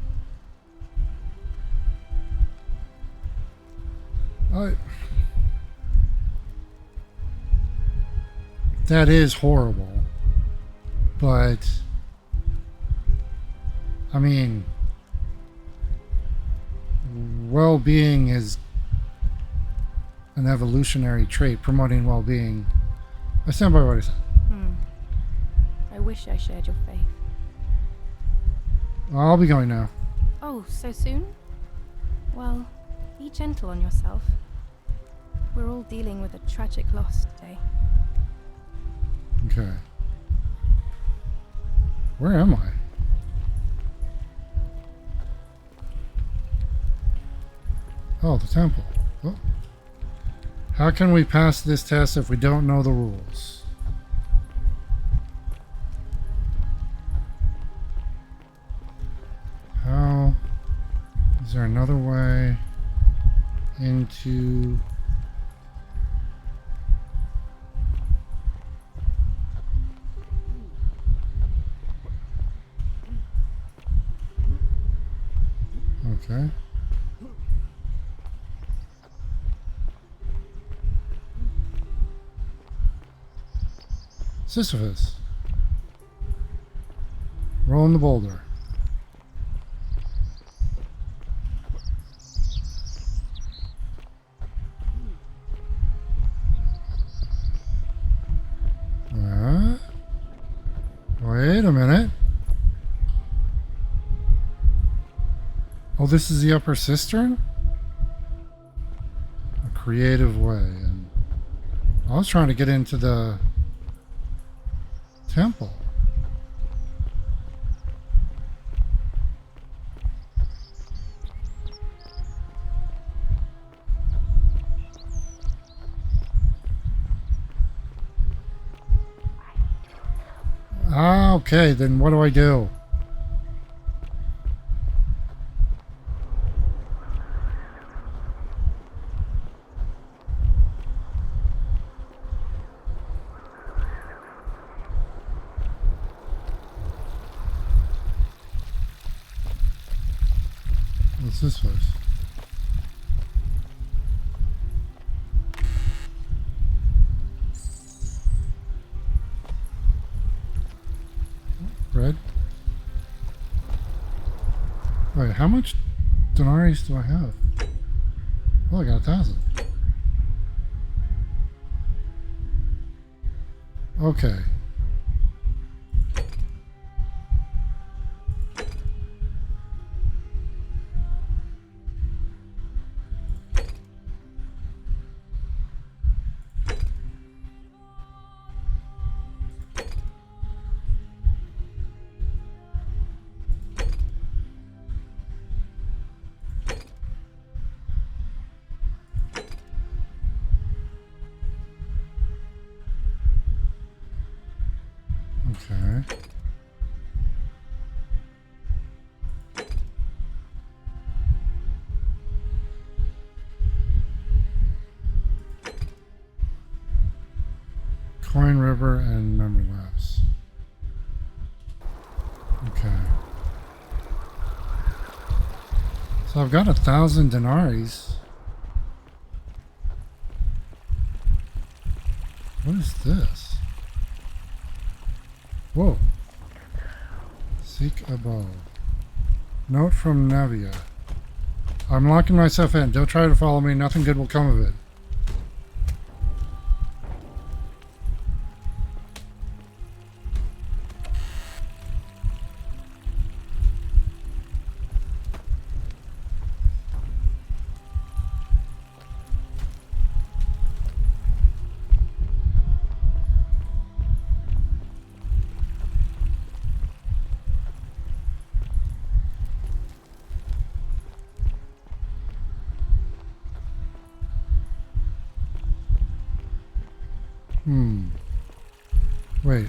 [SPEAKER 1] That is horrible. But... I mean... well-being is an evolutionary trait. Promoting well-being. I stand by what I said.
[SPEAKER 15] I wish I shared your faith.
[SPEAKER 1] I'll be going now.
[SPEAKER 15] Oh, so soon? Well, be gentle on yourself. We're all dealing with a tragic loss today.
[SPEAKER 1] Okay. Where am I? Oh, the temple. Oh. How can we pass this test if we don't know the rules? How... Is there another way into... Okay. Sisyphus. Rolling the boulder. Wait a minute. Oh, this is the upper cistern? A creative way. And I was trying to get into the temple. Ah, okay, then what do I do? What's this place? Bread? Wait, how much denarii do I have? Oh, I got 1,000. Okay. Okay. Coin River and memory lapse. Okay. So I've got 1,000 denaries. What is this? Whoa. Seek above. Note from Navia. I'm locking myself in. Don't try to follow me. Nothing good will come of it. Wait.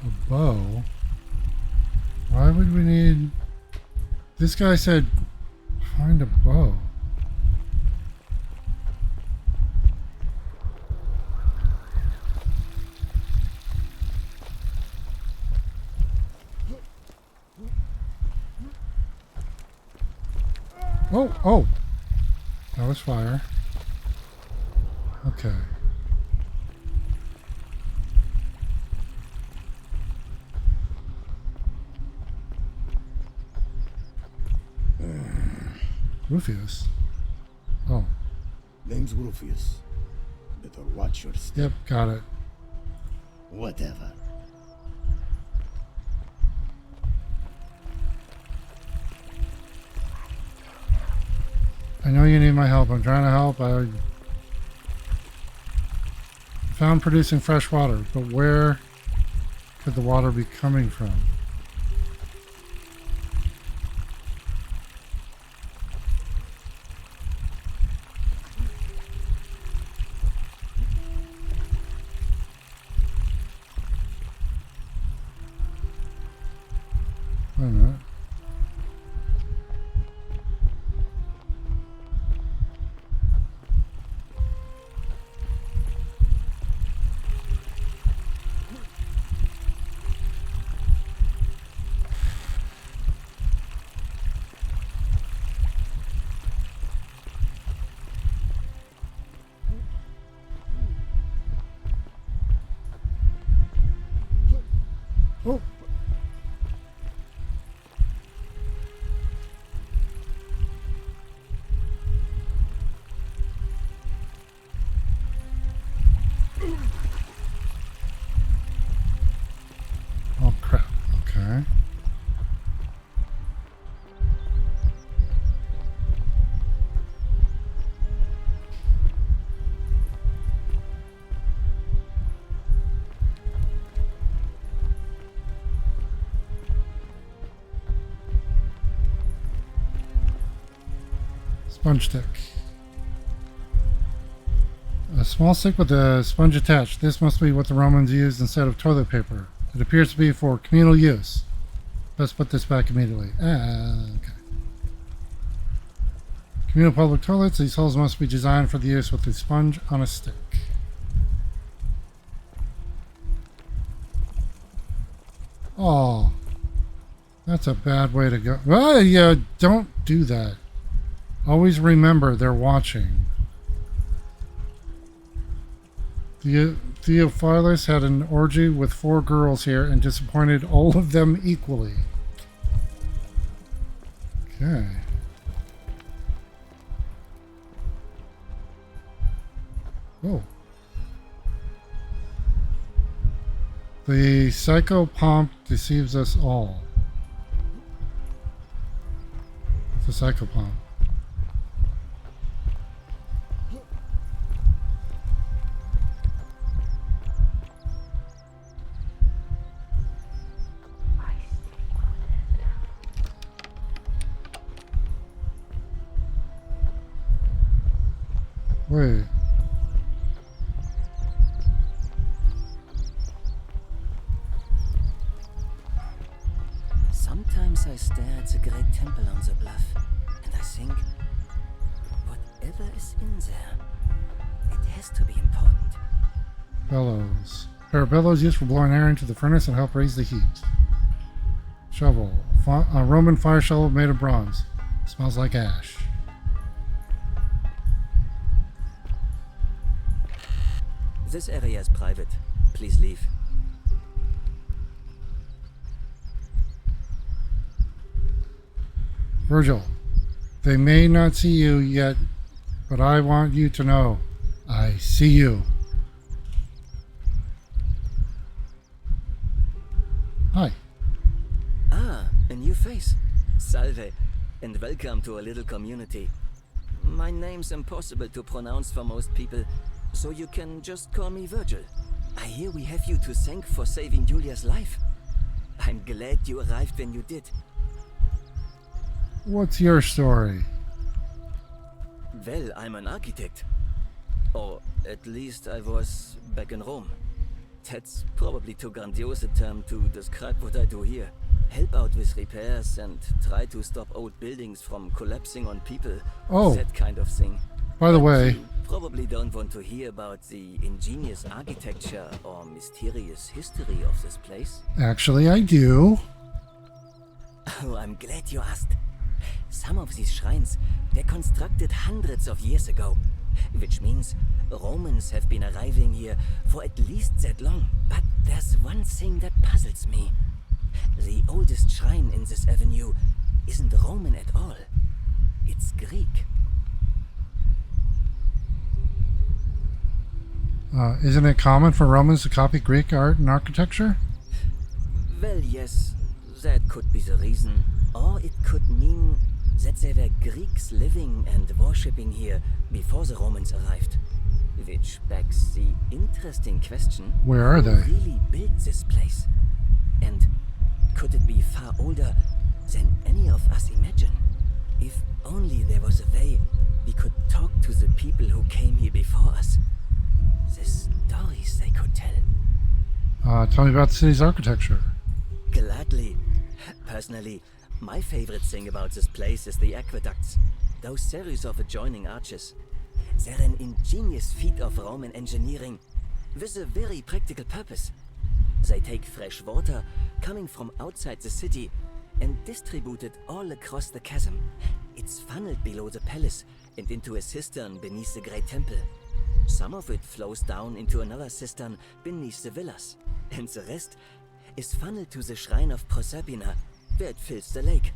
[SPEAKER 1] A bow? Why would we need... This guy said find a bow. Oh! That was fire. Okay. Rufius? Oh.
[SPEAKER 3] Name's Rufius. Better watch your step.
[SPEAKER 1] Yep, got it.
[SPEAKER 3] Whatever.
[SPEAKER 1] I know you need my help. I'm trying to help. I found producing fresh water, but where could the water be coming from? Wait a minute. Oh. Oh crap. Okay. Sponge stick. A small stick with a sponge attached. This must be what the Romans used instead of toilet paper. It appears to be for communal use. Let's put this back immediately. Okay. Communal public toilets. These holes must be designed for the use with a sponge on a stick. Oh, that's a bad way to go. Well, yeah, don't do that. Always remember they're watching. Theophilus had an orgy with 4 girls here and disappointed all of them equally. Okay. Oh. The psychopomp deceives us all. It's a psychopomp. Wait.
[SPEAKER 16] Sometimes I stare at the great temple on the bluff, and I think, whatever is in there, it has to be important.
[SPEAKER 1] Bellows. A pair of bellows used for blowing air into the furnace and help raise the heat. Shovel. A Roman fire shovel made of bronze. Smells like ash.
[SPEAKER 16] This area is private. Please leave.
[SPEAKER 1] Virgil. They may not see you yet, but I want you to know. I see you. Hi.
[SPEAKER 16] Ah, a new face. Salve, and welcome to a little community. My name's impossible to pronounce for most people, so you can just call me Virgil. I hear we have you to thank for saving Julia's life. I'm glad you arrived when you did.
[SPEAKER 1] What's your story?
[SPEAKER 16] Well, I'm an architect. Or at least I was back in Rome. That's probably too grandiose a term to describe what I do here. Help out with repairs and try to stop old buildings from collapsing on people.
[SPEAKER 1] Oh.
[SPEAKER 16] That kind of thing.
[SPEAKER 1] By the way,
[SPEAKER 16] You probably don't want to hear about the ingenious architecture or mysterious history of this place.
[SPEAKER 1] actually I do.
[SPEAKER 16] Oh, I'm glad you asked. Some of these shrines were constructed hundreds of years ago, which means Romans have been arriving here for at least that long. But there's one thing that puzzles me. The oldest shrine in this avenue isn't Roman at all. It's Greek.
[SPEAKER 1] Isn't it common for Romans to copy Greek art and architecture?
[SPEAKER 16] Well, yes, that could be the reason. Or it could mean that there were Greeks living and worshipping here before the Romans arrived. Which begs the interesting question.
[SPEAKER 1] Where are
[SPEAKER 16] who
[SPEAKER 1] they?
[SPEAKER 16] really built this place? And could it be far older than any of us imagine? If only there was a way we could talk to the people who came here before us. The stories they could tell.
[SPEAKER 1] Tell me about the city's architecture.
[SPEAKER 16] Gladly. Personally, my favorite thing about this place is the aqueducts. Those series of adjoining arches. They're an ingenious feat of Roman engineering with a very practical purpose. They take fresh water coming from outside the city and distribute it all across the chasm. It's funneled below the palace and into a cistern beneath the great temple. Some of it flows down into another cistern beneath the villas, and the rest is funneled to the shrine of Proserpina, where it fills the lake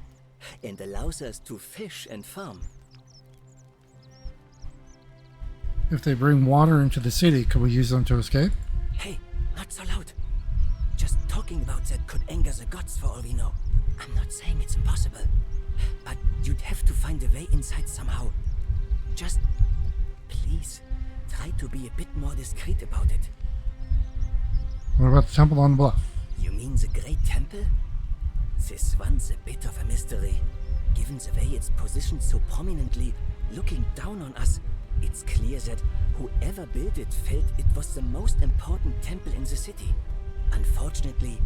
[SPEAKER 16] and allows us to fish and farm.
[SPEAKER 1] If they bring water into the city, could we use them to escape?
[SPEAKER 16] Hey, not so loud. Just talking about that could anger the gods for all we know. I'm not saying it's impossible, but you'd have to find a way inside somehow. Just, please, try to be a bit more discreet about it.
[SPEAKER 1] What about the temple on the bluff?
[SPEAKER 16] You mean the Great Temple? This one's a bit of a mystery. Given the way it's positioned so prominently, looking down on us, it's clear that whoever built it felt it was the most important temple in the city. Unfortunately,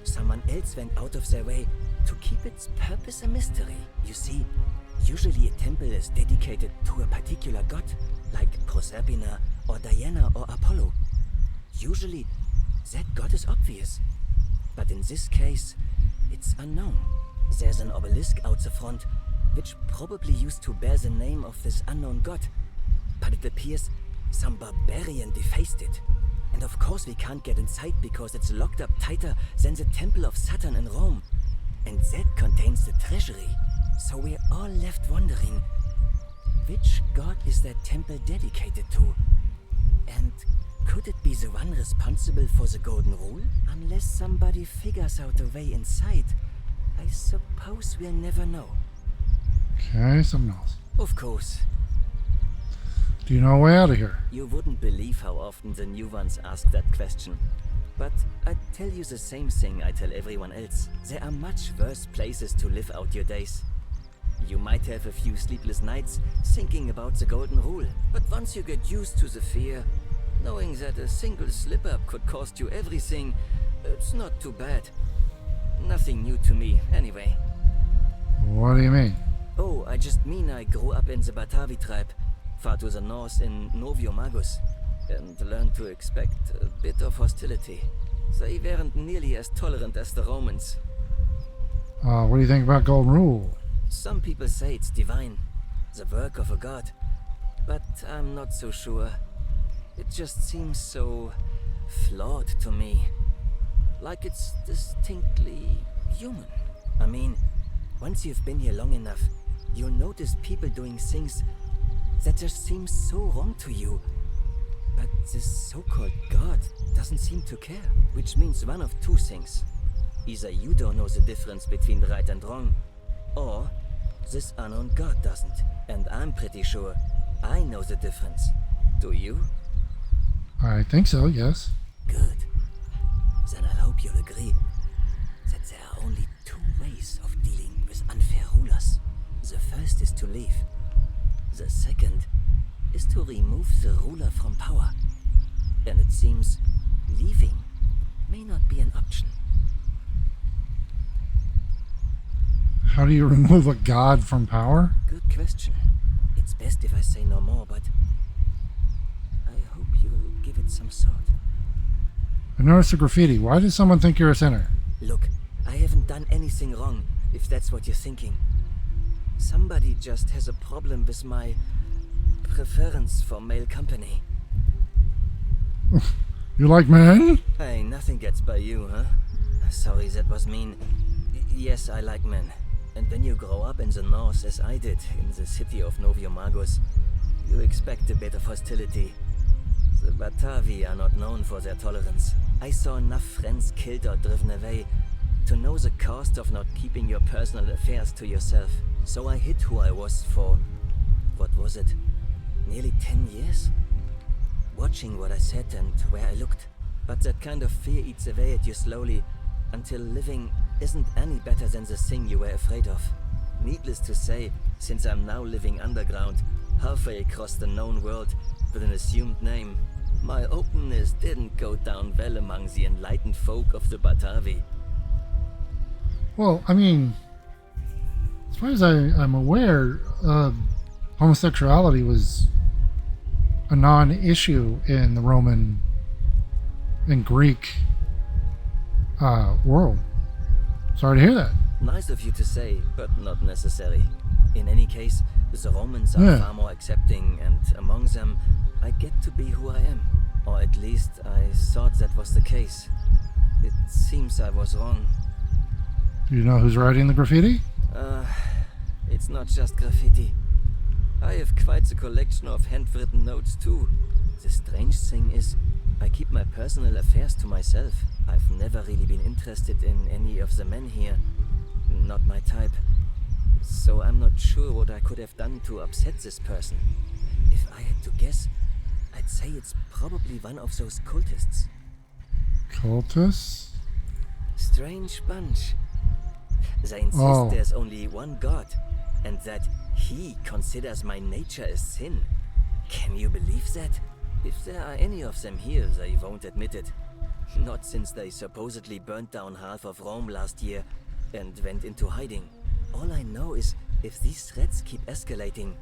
[SPEAKER 16] someone else went out of their way to keep its purpose a mystery. You see, usually a temple is dedicated to a particular god, like Proserpina or Diana or Apollo. Usually, that god is obvious. But in this case, it's unknown. There's an obelisk out the front, which probably used to bear the name of this unknown god. But it appears some barbarian defaced it. And of course we can't get inside because it's locked up tighter than the Temple of Saturn in Rome. And that contains the treasury. So we're all left wondering, which god is that temple dedicated to? And Could it be the one responsible for the Golden Rule? Unless somebody figures out a way inside, I suppose we'll never know.
[SPEAKER 1] Okay, something else.
[SPEAKER 16] Of course.
[SPEAKER 1] Do you know a way out of here?
[SPEAKER 16] You wouldn't believe how often the new ones ask that question. But I'd tell you the same thing I tell everyone else. There are much worse places to live out your days. You might have a few sleepless nights thinking about the Golden Rule, but once you get used to the fear, knowing that a single slip-up could cost you everything, it's not too bad. Nothing new to me, anyway.
[SPEAKER 1] What do you mean?
[SPEAKER 16] Oh, I just mean I grew up in the Batavi tribe, far to the north in Noviomagus, and learned to expect a bit of hostility. They weren't nearly as tolerant as the Romans.
[SPEAKER 1] What do you think about Golden Rule?
[SPEAKER 16] Some people say it's divine, the work of a god, but I'm not so sure. It just seems so flawed to me. Like it's distinctly human. I mean, once you've been here long enough, you'll notice people doing things that just seem so wrong to you. But this so-called god doesn't seem to care, which means one of two things. Either you don't know the difference between right and wrong, or this unknown god doesn't. And I'm pretty sure I know the difference. Do you?
[SPEAKER 1] I think so, yes.
[SPEAKER 16] Good. Then I hope you'll agree that there are only two ways of dealing with unfair rulers. The first is to leave. The second is to remove the ruler from power. And it seems leaving may not be an option.
[SPEAKER 1] How do you remove a god from power?
[SPEAKER 16] Good question. It's best if I say no more, but I hope you'll give it some thought.
[SPEAKER 1] I noticed a graffiti. Why does someone think you're a sinner?
[SPEAKER 16] Look, I haven't done anything wrong, if that's what you're thinking. Somebody just has a problem with my preference for male company.
[SPEAKER 1] You like men?
[SPEAKER 16] Hey, nothing gets by you, huh? Sorry, that was mean. Yes, I like men. And when you grow up in the north, as I did, in the city of Noviomagus, you expect a bit of hostility. The Batavi are not known for their tolerance. I saw enough friends killed or driven away to know the cost of not keeping your personal affairs to yourself. So I hid who I was for, what was it, nearly 10 years? Watching what I said and where I looked. But that kind of fear eats away at you slowly, until living isn't any better than the thing you were afraid of. Needless to say, since I'm now living underground, halfway across the known world, with an assumed name, my openness didn't go down well among the enlightened folk of the Batavi.
[SPEAKER 1] Well, I mean, as far as I'm aware, homosexuality was a non-issue in the Roman and Greek world. Sorry to hear that.
[SPEAKER 16] Nice of you to say, but not necessary. In any case, the Romans are far more accepting, and among them, I get to be who I am. Or at least, I thought that was the case. It seems I was wrong.
[SPEAKER 1] Do you know who's writing the graffiti?
[SPEAKER 16] It's not just graffiti. I have quite a collection of handwritten notes too. The strange thing is, I keep my personal affairs to myself. I've never really been interested in any of the men here. Not my type. So I'm not sure what I could have done to upset this person. If I had to guess, I'd say it's probably one of those cultists.
[SPEAKER 1] Cultists?
[SPEAKER 16] Strange bunch. They insist there's only one god, and that he considers my nature a sin. Can you believe that? If there are any of them here, they won't admit it. Not since they supposedly burnt down half of Rome last year and went into hiding. All I know is, if these threats keep escalating,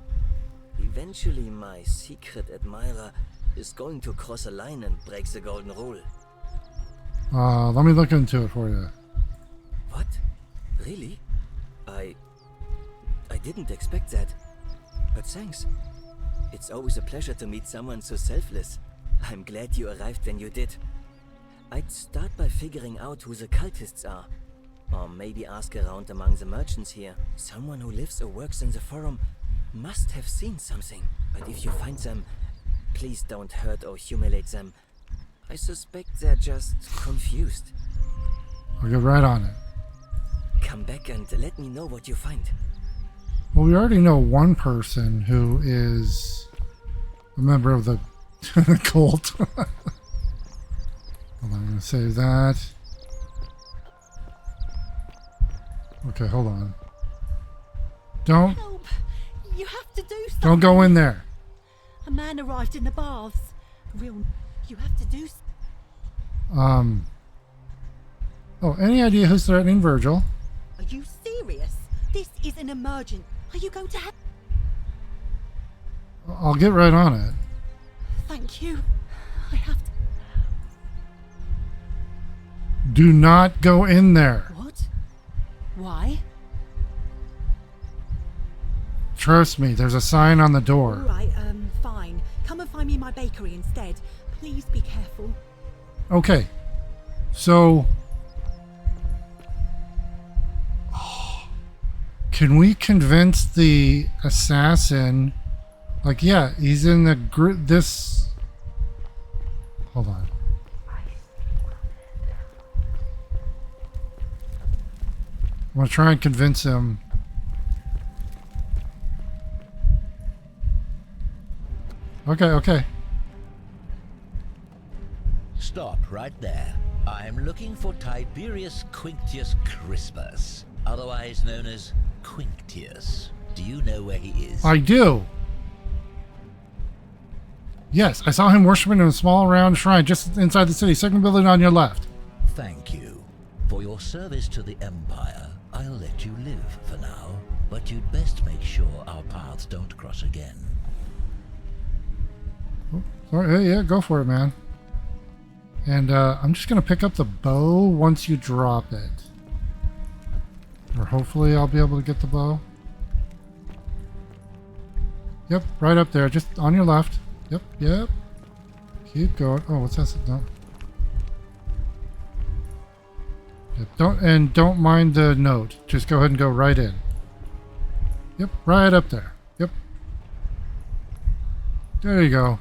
[SPEAKER 16] eventually my secret admirer is going to cross a line and break the Golden Rule.
[SPEAKER 1] Let me look into it for you.
[SPEAKER 16] What? Really? I didn't expect that. But thanks. It's always a pleasure to meet someone so selfless. I'm glad you arrived when you did. I'd start by figuring out who the cultists are. Or maybe ask around among the merchants here. Someone who lives or works in the forum must have seen something. But if you find them, please don't hurt or humiliate them. I suspect they're just confused.
[SPEAKER 1] I'll get right on it.
[SPEAKER 16] Come back and let me know what you find.
[SPEAKER 1] Well, we already know one person who is a member of the cult. Hold on, I'm going to save that. Okay, hold on. Don't.
[SPEAKER 9] Help! You have to do something.
[SPEAKER 1] Don't go in there.
[SPEAKER 9] A man arrived in the baths. Real. You have to do.
[SPEAKER 1] Oh, any idea who's threatening Virgil?
[SPEAKER 9] Are you serious? This is an emergent. Are you going to have?
[SPEAKER 1] I'll get right on it.
[SPEAKER 9] Thank you. I have to.
[SPEAKER 1] Do not go in there.
[SPEAKER 9] What? Why?
[SPEAKER 1] Trust me, there's a sign on the
[SPEAKER 9] All
[SPEAKER 1] door.
[SPEAKER 9] right. Fine. Come and find me my bakery instead. Please be careful.
[SPEAKER 1] Okay. So. Can we convince the assassin? Like, yeah, he's in the this. Hold on. I'm gonna try and convince him. Okay.
[SPEAKER 12] Stop right there. I'm looking for Tiberius Quinctius Crispus, otherwise known as Quinctius. Do you know where he is?
[SPEAKER 1] I do. Yes, I saw him worshiping in a small round shrine just inside the city, second building on your left.
[SPEAKER 12] Thank you. For your service to the Empire, I'll let you live for now, but you'd best make sure our paths don't cross again.
[SPEAKER 1] Oh, sorry, yeah, go for it, man. And I'm just going to pick up the bow once you drop it. Or hopefully I'll be able to get the bow. Yep, right up there, just on your left. Yep. Keep going. Oh, what's that? No. Yep, don't mind the note. Just go ahead and go right in. Yep, right up there. Yep. There you go.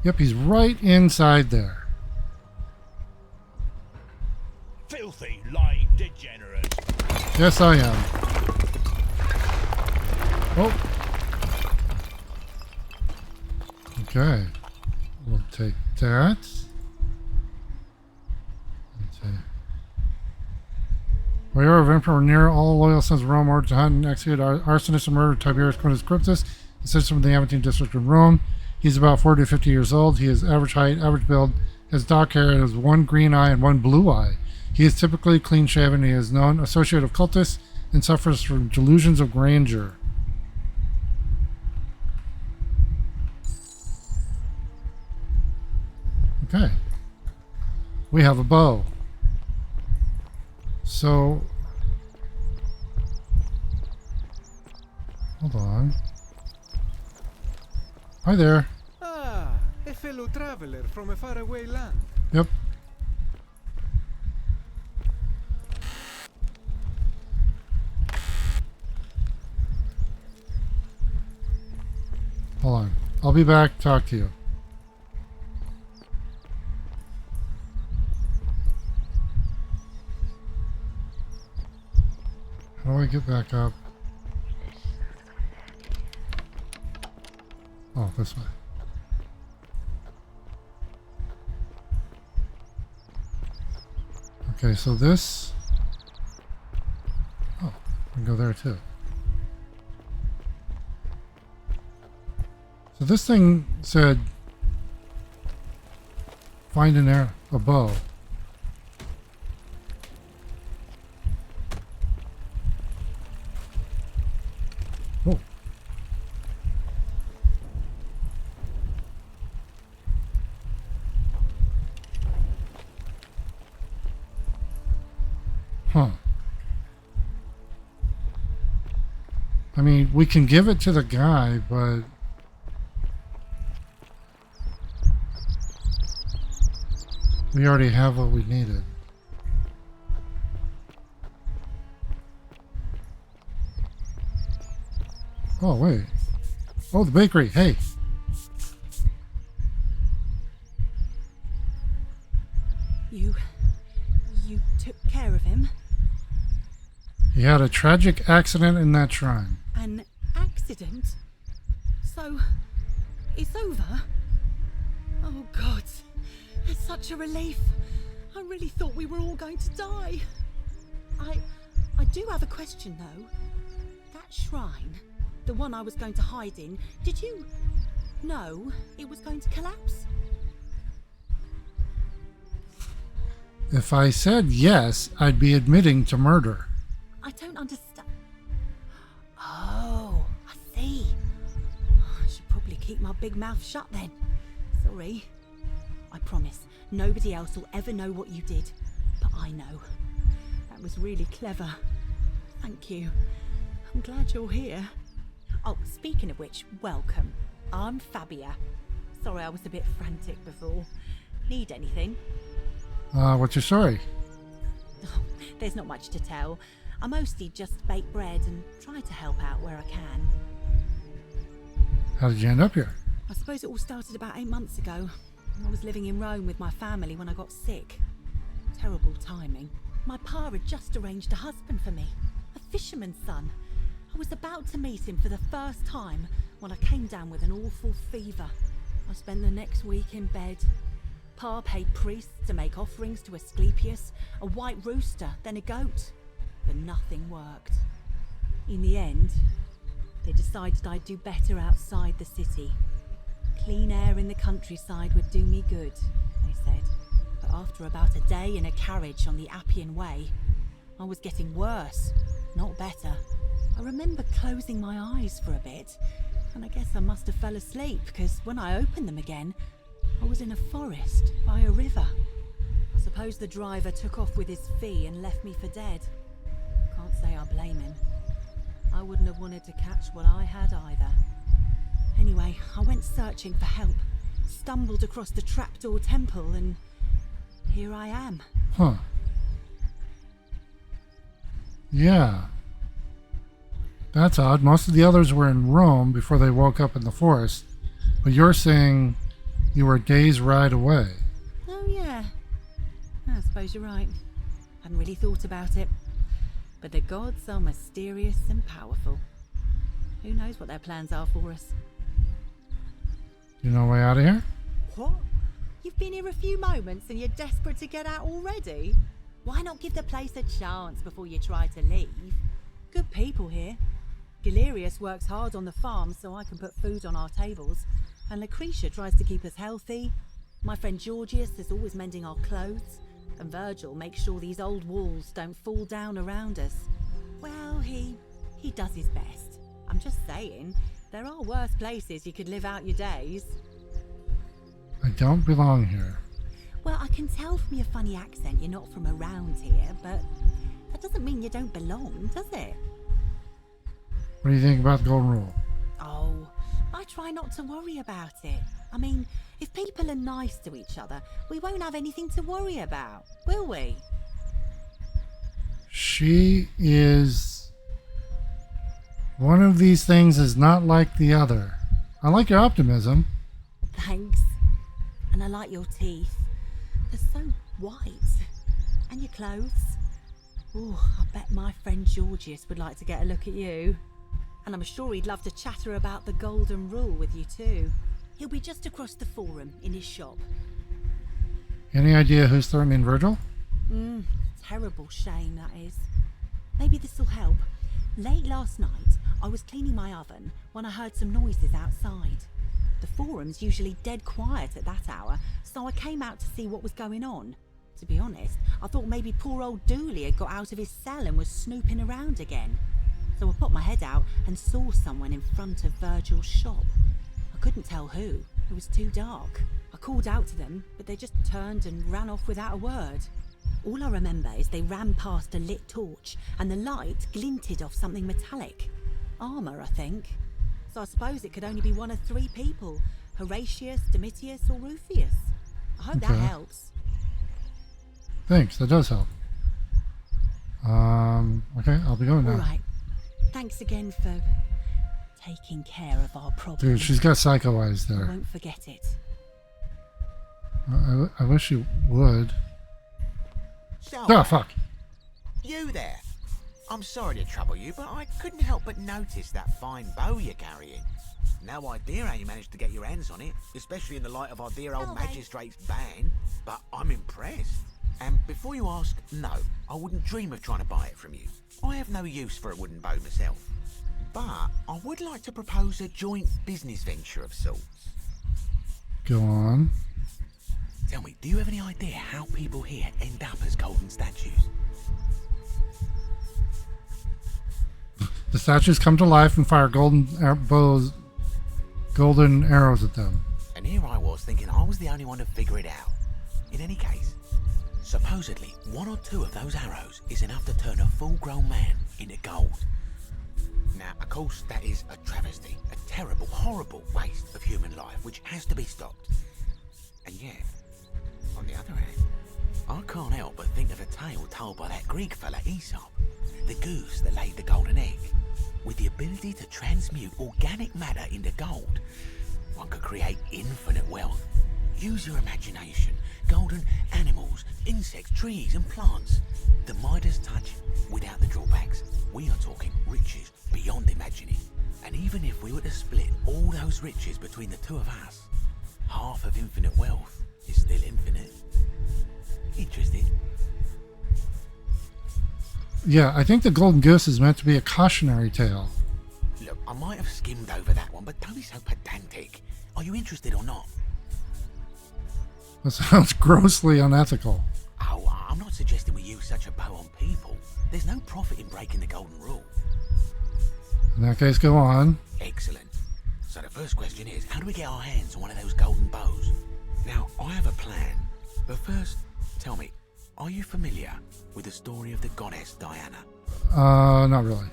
[SPEAKER 1] Yep, he's right inside there.
[SPEAKER 17] Filthy, lying degenerate.
[SPEAKER 1] Yes, I am. Oh. Okay. We'll take that. We are of Emperor Nero, all loyal sons of Rome, ordered to hunt and execute arsonists and murder Tiberius Quintus Cryptus, a citizen of the Aventine district of Rome. He's about 40 to 50 years old. He is average height, average build, has dark hair, and has one green eye and one blue eye. He is typically clean shaven. He is known associate of cultists and suffers from delusions of grandeur. Okay. We have a bow. So, hold on. Hi there.
[SPEAKER 10] Ah, a fellow traveler from a faraway land.
[SPEAKER 1] Yep. Hold on. I'll be back to talk to you. How do I get back up? Oh, this way. Okay, so this... Oh, I can go there too. So this thing said... Find an arrow, a bow. Oh. Huh. I mean, we can give it to the guy, but... we already have what we needed. Oh, wait. Oh, the bakery. Hey. He had a tragic accident in that shrine.
[SPEAKER 9] An accident? So, it's over? Oh God, it's such a relief. I really thought we were all going to die. I do have a question though. That shrine, the one I was going to hide in, did you know it was going to collapse?
[SPEAKER 1] If I said yes, I'd be admitting to murder.
[SPEAKER 9] I don't understand. Oh, I see. I should probably keep my big mouth shut then. Sorry. I promise, nobody else will ever know what you did. But I know. That was really clever. Thank you. I'm glad you're here. Oh, speaking of which, welcome. I'm Fabia. Sorry I was a bit frantic before. Need anything?
[SPEAKER 1] What's your story?
[SPEAKER 9] Oh, there's not much to tell. I mostly just bake bread and try to help out where I can.
[SPEAKER 1] How did you end up here?
[SPEAKER 9] I suppose it all started about 8 months ago. I was living in Rome with my family when I got sick. Terrible timing. My pa had just arranged a husband for me, a fisherman's son. I was about to meet him for the first time when I came down with an awful fever. I spent the next week in bed. Pa paid priests to make offerings to Asclepius, a white rooster, then a goat. But nothing worked. In the end, they decided I'd do better outside the city. Clean air in the countryside would do me good, they said. But after about a day in a carriage on the Appian Way, I was getting worse, not better. I remember closing my eyes for a bit, and I guess I must have fell asleep, because when I opened them again, I was in a forest by a river. I suppose the driver took off with his fee and left me for dead. Can't say I blame him. I wouldn't have wanted to catch what I had either. Anyway, I went searching for help, stumbled across the trapdoor temple, and here I am.
[SPEAKER 1] Huh. Yeah. That's odd. Most of the others were in Rome before they woke up in the forest. But you're saying you were a day's ride away.
[SPEAKER 9] Oh yeah. I suppose you're right. Hadn't really thought about it. But the gods are mysterious and powerful. Who knows what their plans are for us?
[SPEAKER 1] You know a way out of here?
[SPEAKER 9] What? You've been here a few moments and you're desperate to get out already? Why not give the place a chance before you try to leave? Good people here. Galerius works hard on the farm so I can put food on our tables, and Lucretia tries to keep us healthy. My friend Georgius is always mending our clothes, and Virgil makes sure these old walls don't fall down around us. Well, he does his best. I'm just saying, there are worse places you could live out your days.
[SPEAKER 1] I don't belong here.
[SPEAKER 9] Well, I can tell from your funny accent you're not from around here, but that doesn't mean you don't belong, does it?
[SPEAKER 1] What do you think about the Golden Rule?
[SPEAKER 9] Oh, I try not to worry about it. I mean, if people are nice to each other, we won't have anything to worry about, will we?
[SPEAKER 1] She is... One of these things is not like the other. I like your optimism.
[SPEAKER 9] Thanks. And I like your teeth. They're so white. And your clothes. Oh, I bet my friend Georgius would like to get a look at you. And I'm sure he'd love to chatter about the Golden Rule with you too. He'll be just across the forum in his shop.
[SPEAKER 1] Any idea who's threatening Virgil?
[SPEAKER 9] Terrible shame that is. Maybe this'll help. Late last night, I was cleaning my oven when I heard some noises outside. The forum's usually dead quiet at that hour, so I came out to see what was going on. To be honest, I thought maybe poor old Dooley had got out of his cell and was snooping around again. So I put my head out and saw someone in front of Virgil's shop. I couldn't tell who. It was too dark. I called out to them, but they just turned and ran off without a word. All I remember is they ran past a lit torch, and the light glinted off something metallic. Armour, I think. So I suppose it could only be one of 3 people. Horatius, Domitius, or Rufius. I hope that helps.
[SPEAKER 1] Thanks, that does help. Okay, I'll be going now.
[SPEAKER 9] Alright. Thanks again for taking care of our problem.
[SPEAKER 1] Dude, she's got psycho eyes there.
[SPEAKER 9] I won't forget it.
[SPEAKER 1] I wish you would.
[SPEAKER 5] So,
[SPEAKER 1] Oh, fuck.
[SPEAKER 5] you there. I'm sorry to trouble you, but I couldn't help but notice that fine bow you're carrying. No idea how you managed to get your hands on it, especially in the light of our dear old magistrate's ban, but I'm impressed. And before you ask, no, I wouldn't dream of trying to buy it from you. I have no use for a wooden bow myself. But I would like to propose a joint business venture of sorts.
[SPEAKER 1] Go on.
[SPEAKER 5] Tell me, do you have any idea how people here end up as golden statues?
[SPEAKER 1] The statues come to life and fire golden arrows at them.
[SPEAKER 5] And here I was thinking I was the only one to figure it out. In any case, supposedly one or two of those arrows is enough to turn a full-grown man into gold. Now, of course, that is a travesty, a terrible, horrible waste of human life, which has to be stopped. And yet, on the other hand, I can't help but think of a tale told by that Greek fella Aesop, the goose that laid the golden egg. With the ability to transmute organic matter into gold, one could create infinite wealth. Use your imagination. Golden animals, insects, trees and plants. The Midas touch without the drawbacks. We are talking riches beyond imagining. And even if we were to split all those riches between the two of us, half of infinite wealth is still infinite. Interested?
[SPEAKER 1] Yeah, I think the Golden Goose is meant to be a cautionary tale.
[SPEAKER 5] Look, I might have skimmed over that one, but don't be so pedantic. Are you interested or not?
[SPEAKER 1] That sounds grossly unethical.
[SPEAKER 5] Oh, I'm not suggesting we use such a bow on people. There's no profit in breaking the golden rule.
[SPEAKER 1] In that case, go on.
[SPEAKER 5] Excellent. So the first question is, how do we get our hands on one of those golden bows? Now, I have a plan, but first, tell me, are you familiar with the story of the goddess Diana?
[SPEAKER 1] Not really.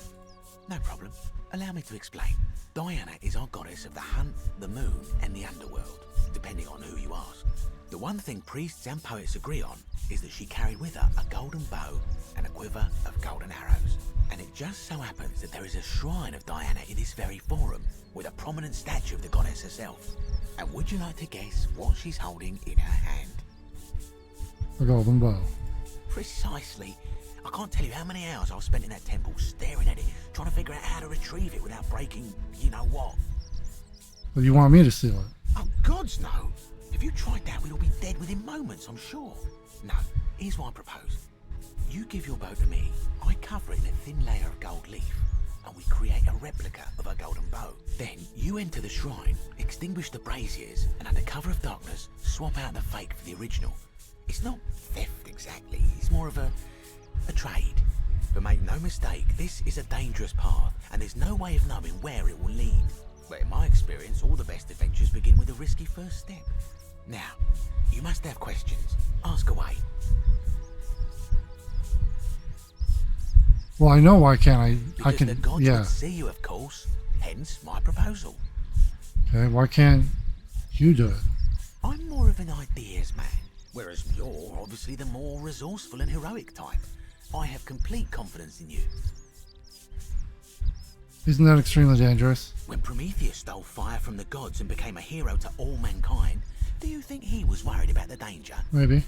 [SPEAKER 5] No problem. Allow me to explain. Diana is our goddess of the hunt, the moon, and the underworld, depending on who you ask. The one thing priests and poets agree on is that she carried with her a golden bow and a quiver of golden arrows. And it just so happens that there is a shrine of Diana in this very forum, with a prominent statue of the goddess herself. And would you like to guess what she's holding in her hand?
[SPEAKER 1] A golden bow.
[SPEAKER 5] Precisely. I can't tell you how many hours I've spent in that temple staring at it, trying to figure out how to retrieve it without breaking you know what.
[SPEAKER 1] But you want me to steal it?
[SPEAKER 5] Oh, gods no! If you tried that, we'd all be dead within moments, I'm sure. No, here's what I propose. You give your bow to me, I cover it in a thin layer of gold leaf, and we create a replica of a golden bow. Then you enter the shrine, extinguish the braziers, and under cover of darkness, swap out the fake for the original. It's not theft exactly, it's more of a trade. But make no mistake, this is a dangerous path, and there's no way of knowing where it will lead. But in my experience, all the best adventures begin with a risky first step. Now, you must have questions. Ask away.
[SPEAKER 1] Well, I know why can't I?
[SPEAKER 5] Because
[SPEAKER 1] I can.
[SPEAKER 5] the gods
[SPEAKER 1] Yeah.
[SPEAKER 5] would see you, of course. Hence my proposal.
[SPEAKER 1] Okay. Why can't you do it?
[SPEAKER 5] I'm more of an ideas man, whereas you're obviously the more resourceful and heroic type. I have complete confidence in you.
[SPEAKER 1] Isn't that extremely dangerous?
[SPEAKER 5] When Prometheus stole fire from the gods and became a hero to all mankind, do you think he was worried about the danger?
[SPEAKER 1] Maybe.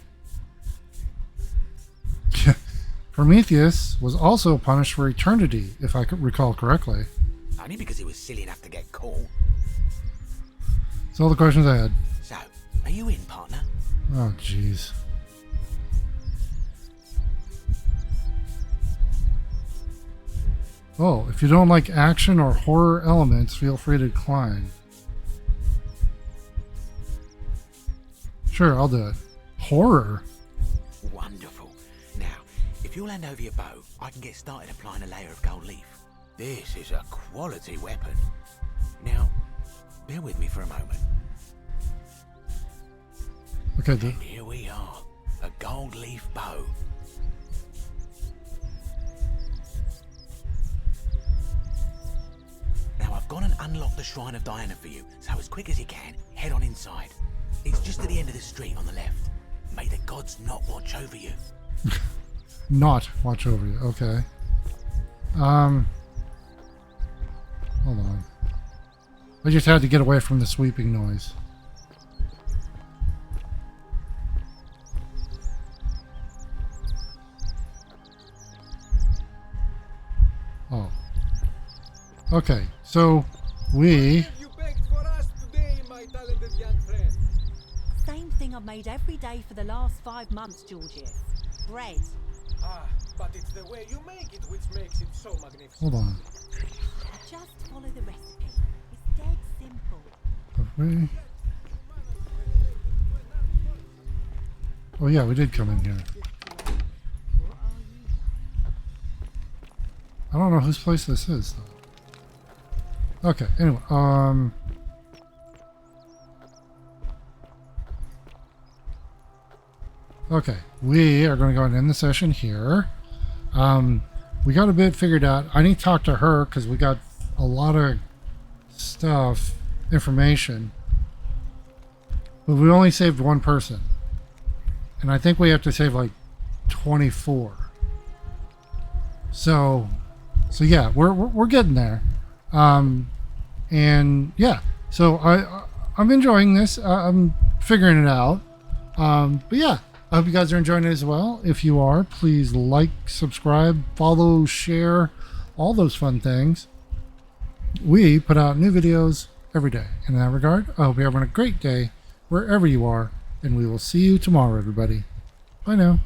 [SPEAKER 1] Prometheus was also punished for eternity, if I could recall correctly.
[SPEAKER 5] Only because he was silly enough to get caught.
[SPEAKER 1] That's all the questions I had.
[SPEAKER 5] So, are you in, partner?
[SPEAKER 1] Oh, jeez. Oh, if you don't like action or horror elements, feel free to decline. Sure, I'll do it. Horror?
[SPEAKER 5] Wonderful. Now, if you'll hand over your bow, I can get started applying a layer of gold leaf. This is a quality weapon. Now, bear with me for a moment.
[SPEAKER 1] Okay,
[SPEAKER 5] And here we are, a gold leaf bow. Now I've gone and unlocked the Shrine of Diana for you, so as quick as you can, head on inside. It's just at the end of the street on the left. May the gods not watch over you.
[SPEAKER 1] Not watch over you. Okay. Hold on. I just had to get away from the sweeping noise. Okay, so we...
[SPEAKER 10] You baked for us today, my talented young friend.
[SPEAKER 9] Same thing I've made every day for the last 5 months, Georgius. Bread.
[SPEAKER 10] Ah, but it's the way you make it which makes it so magnificent.
[SPEAKER 1] Hold on.
[SPEAKER 9] Just follow the recipe. It's dead simple.
[SPEAKER 1] We... Oh yeah, we did come in here. I don't know whose place this is, though. Okay, anyway, okay, we are going to go and end the session here. We got a bit figured out. I need to talk to her because we got a lot of stuff, information. But we only saved one person. And I think we have to save like 24. So yeah, we're getting there. And yeah, so I'm enjoying this. I'm figuring it out. But yeah, I hope you guys are enjoying it as well. If you are, please like, subscribe, follow, share, all those fun things. We put out new videos every day. In that regard, I hope you're having a great day wherever you are, and we will see you tomorrow, everybody. Bye now.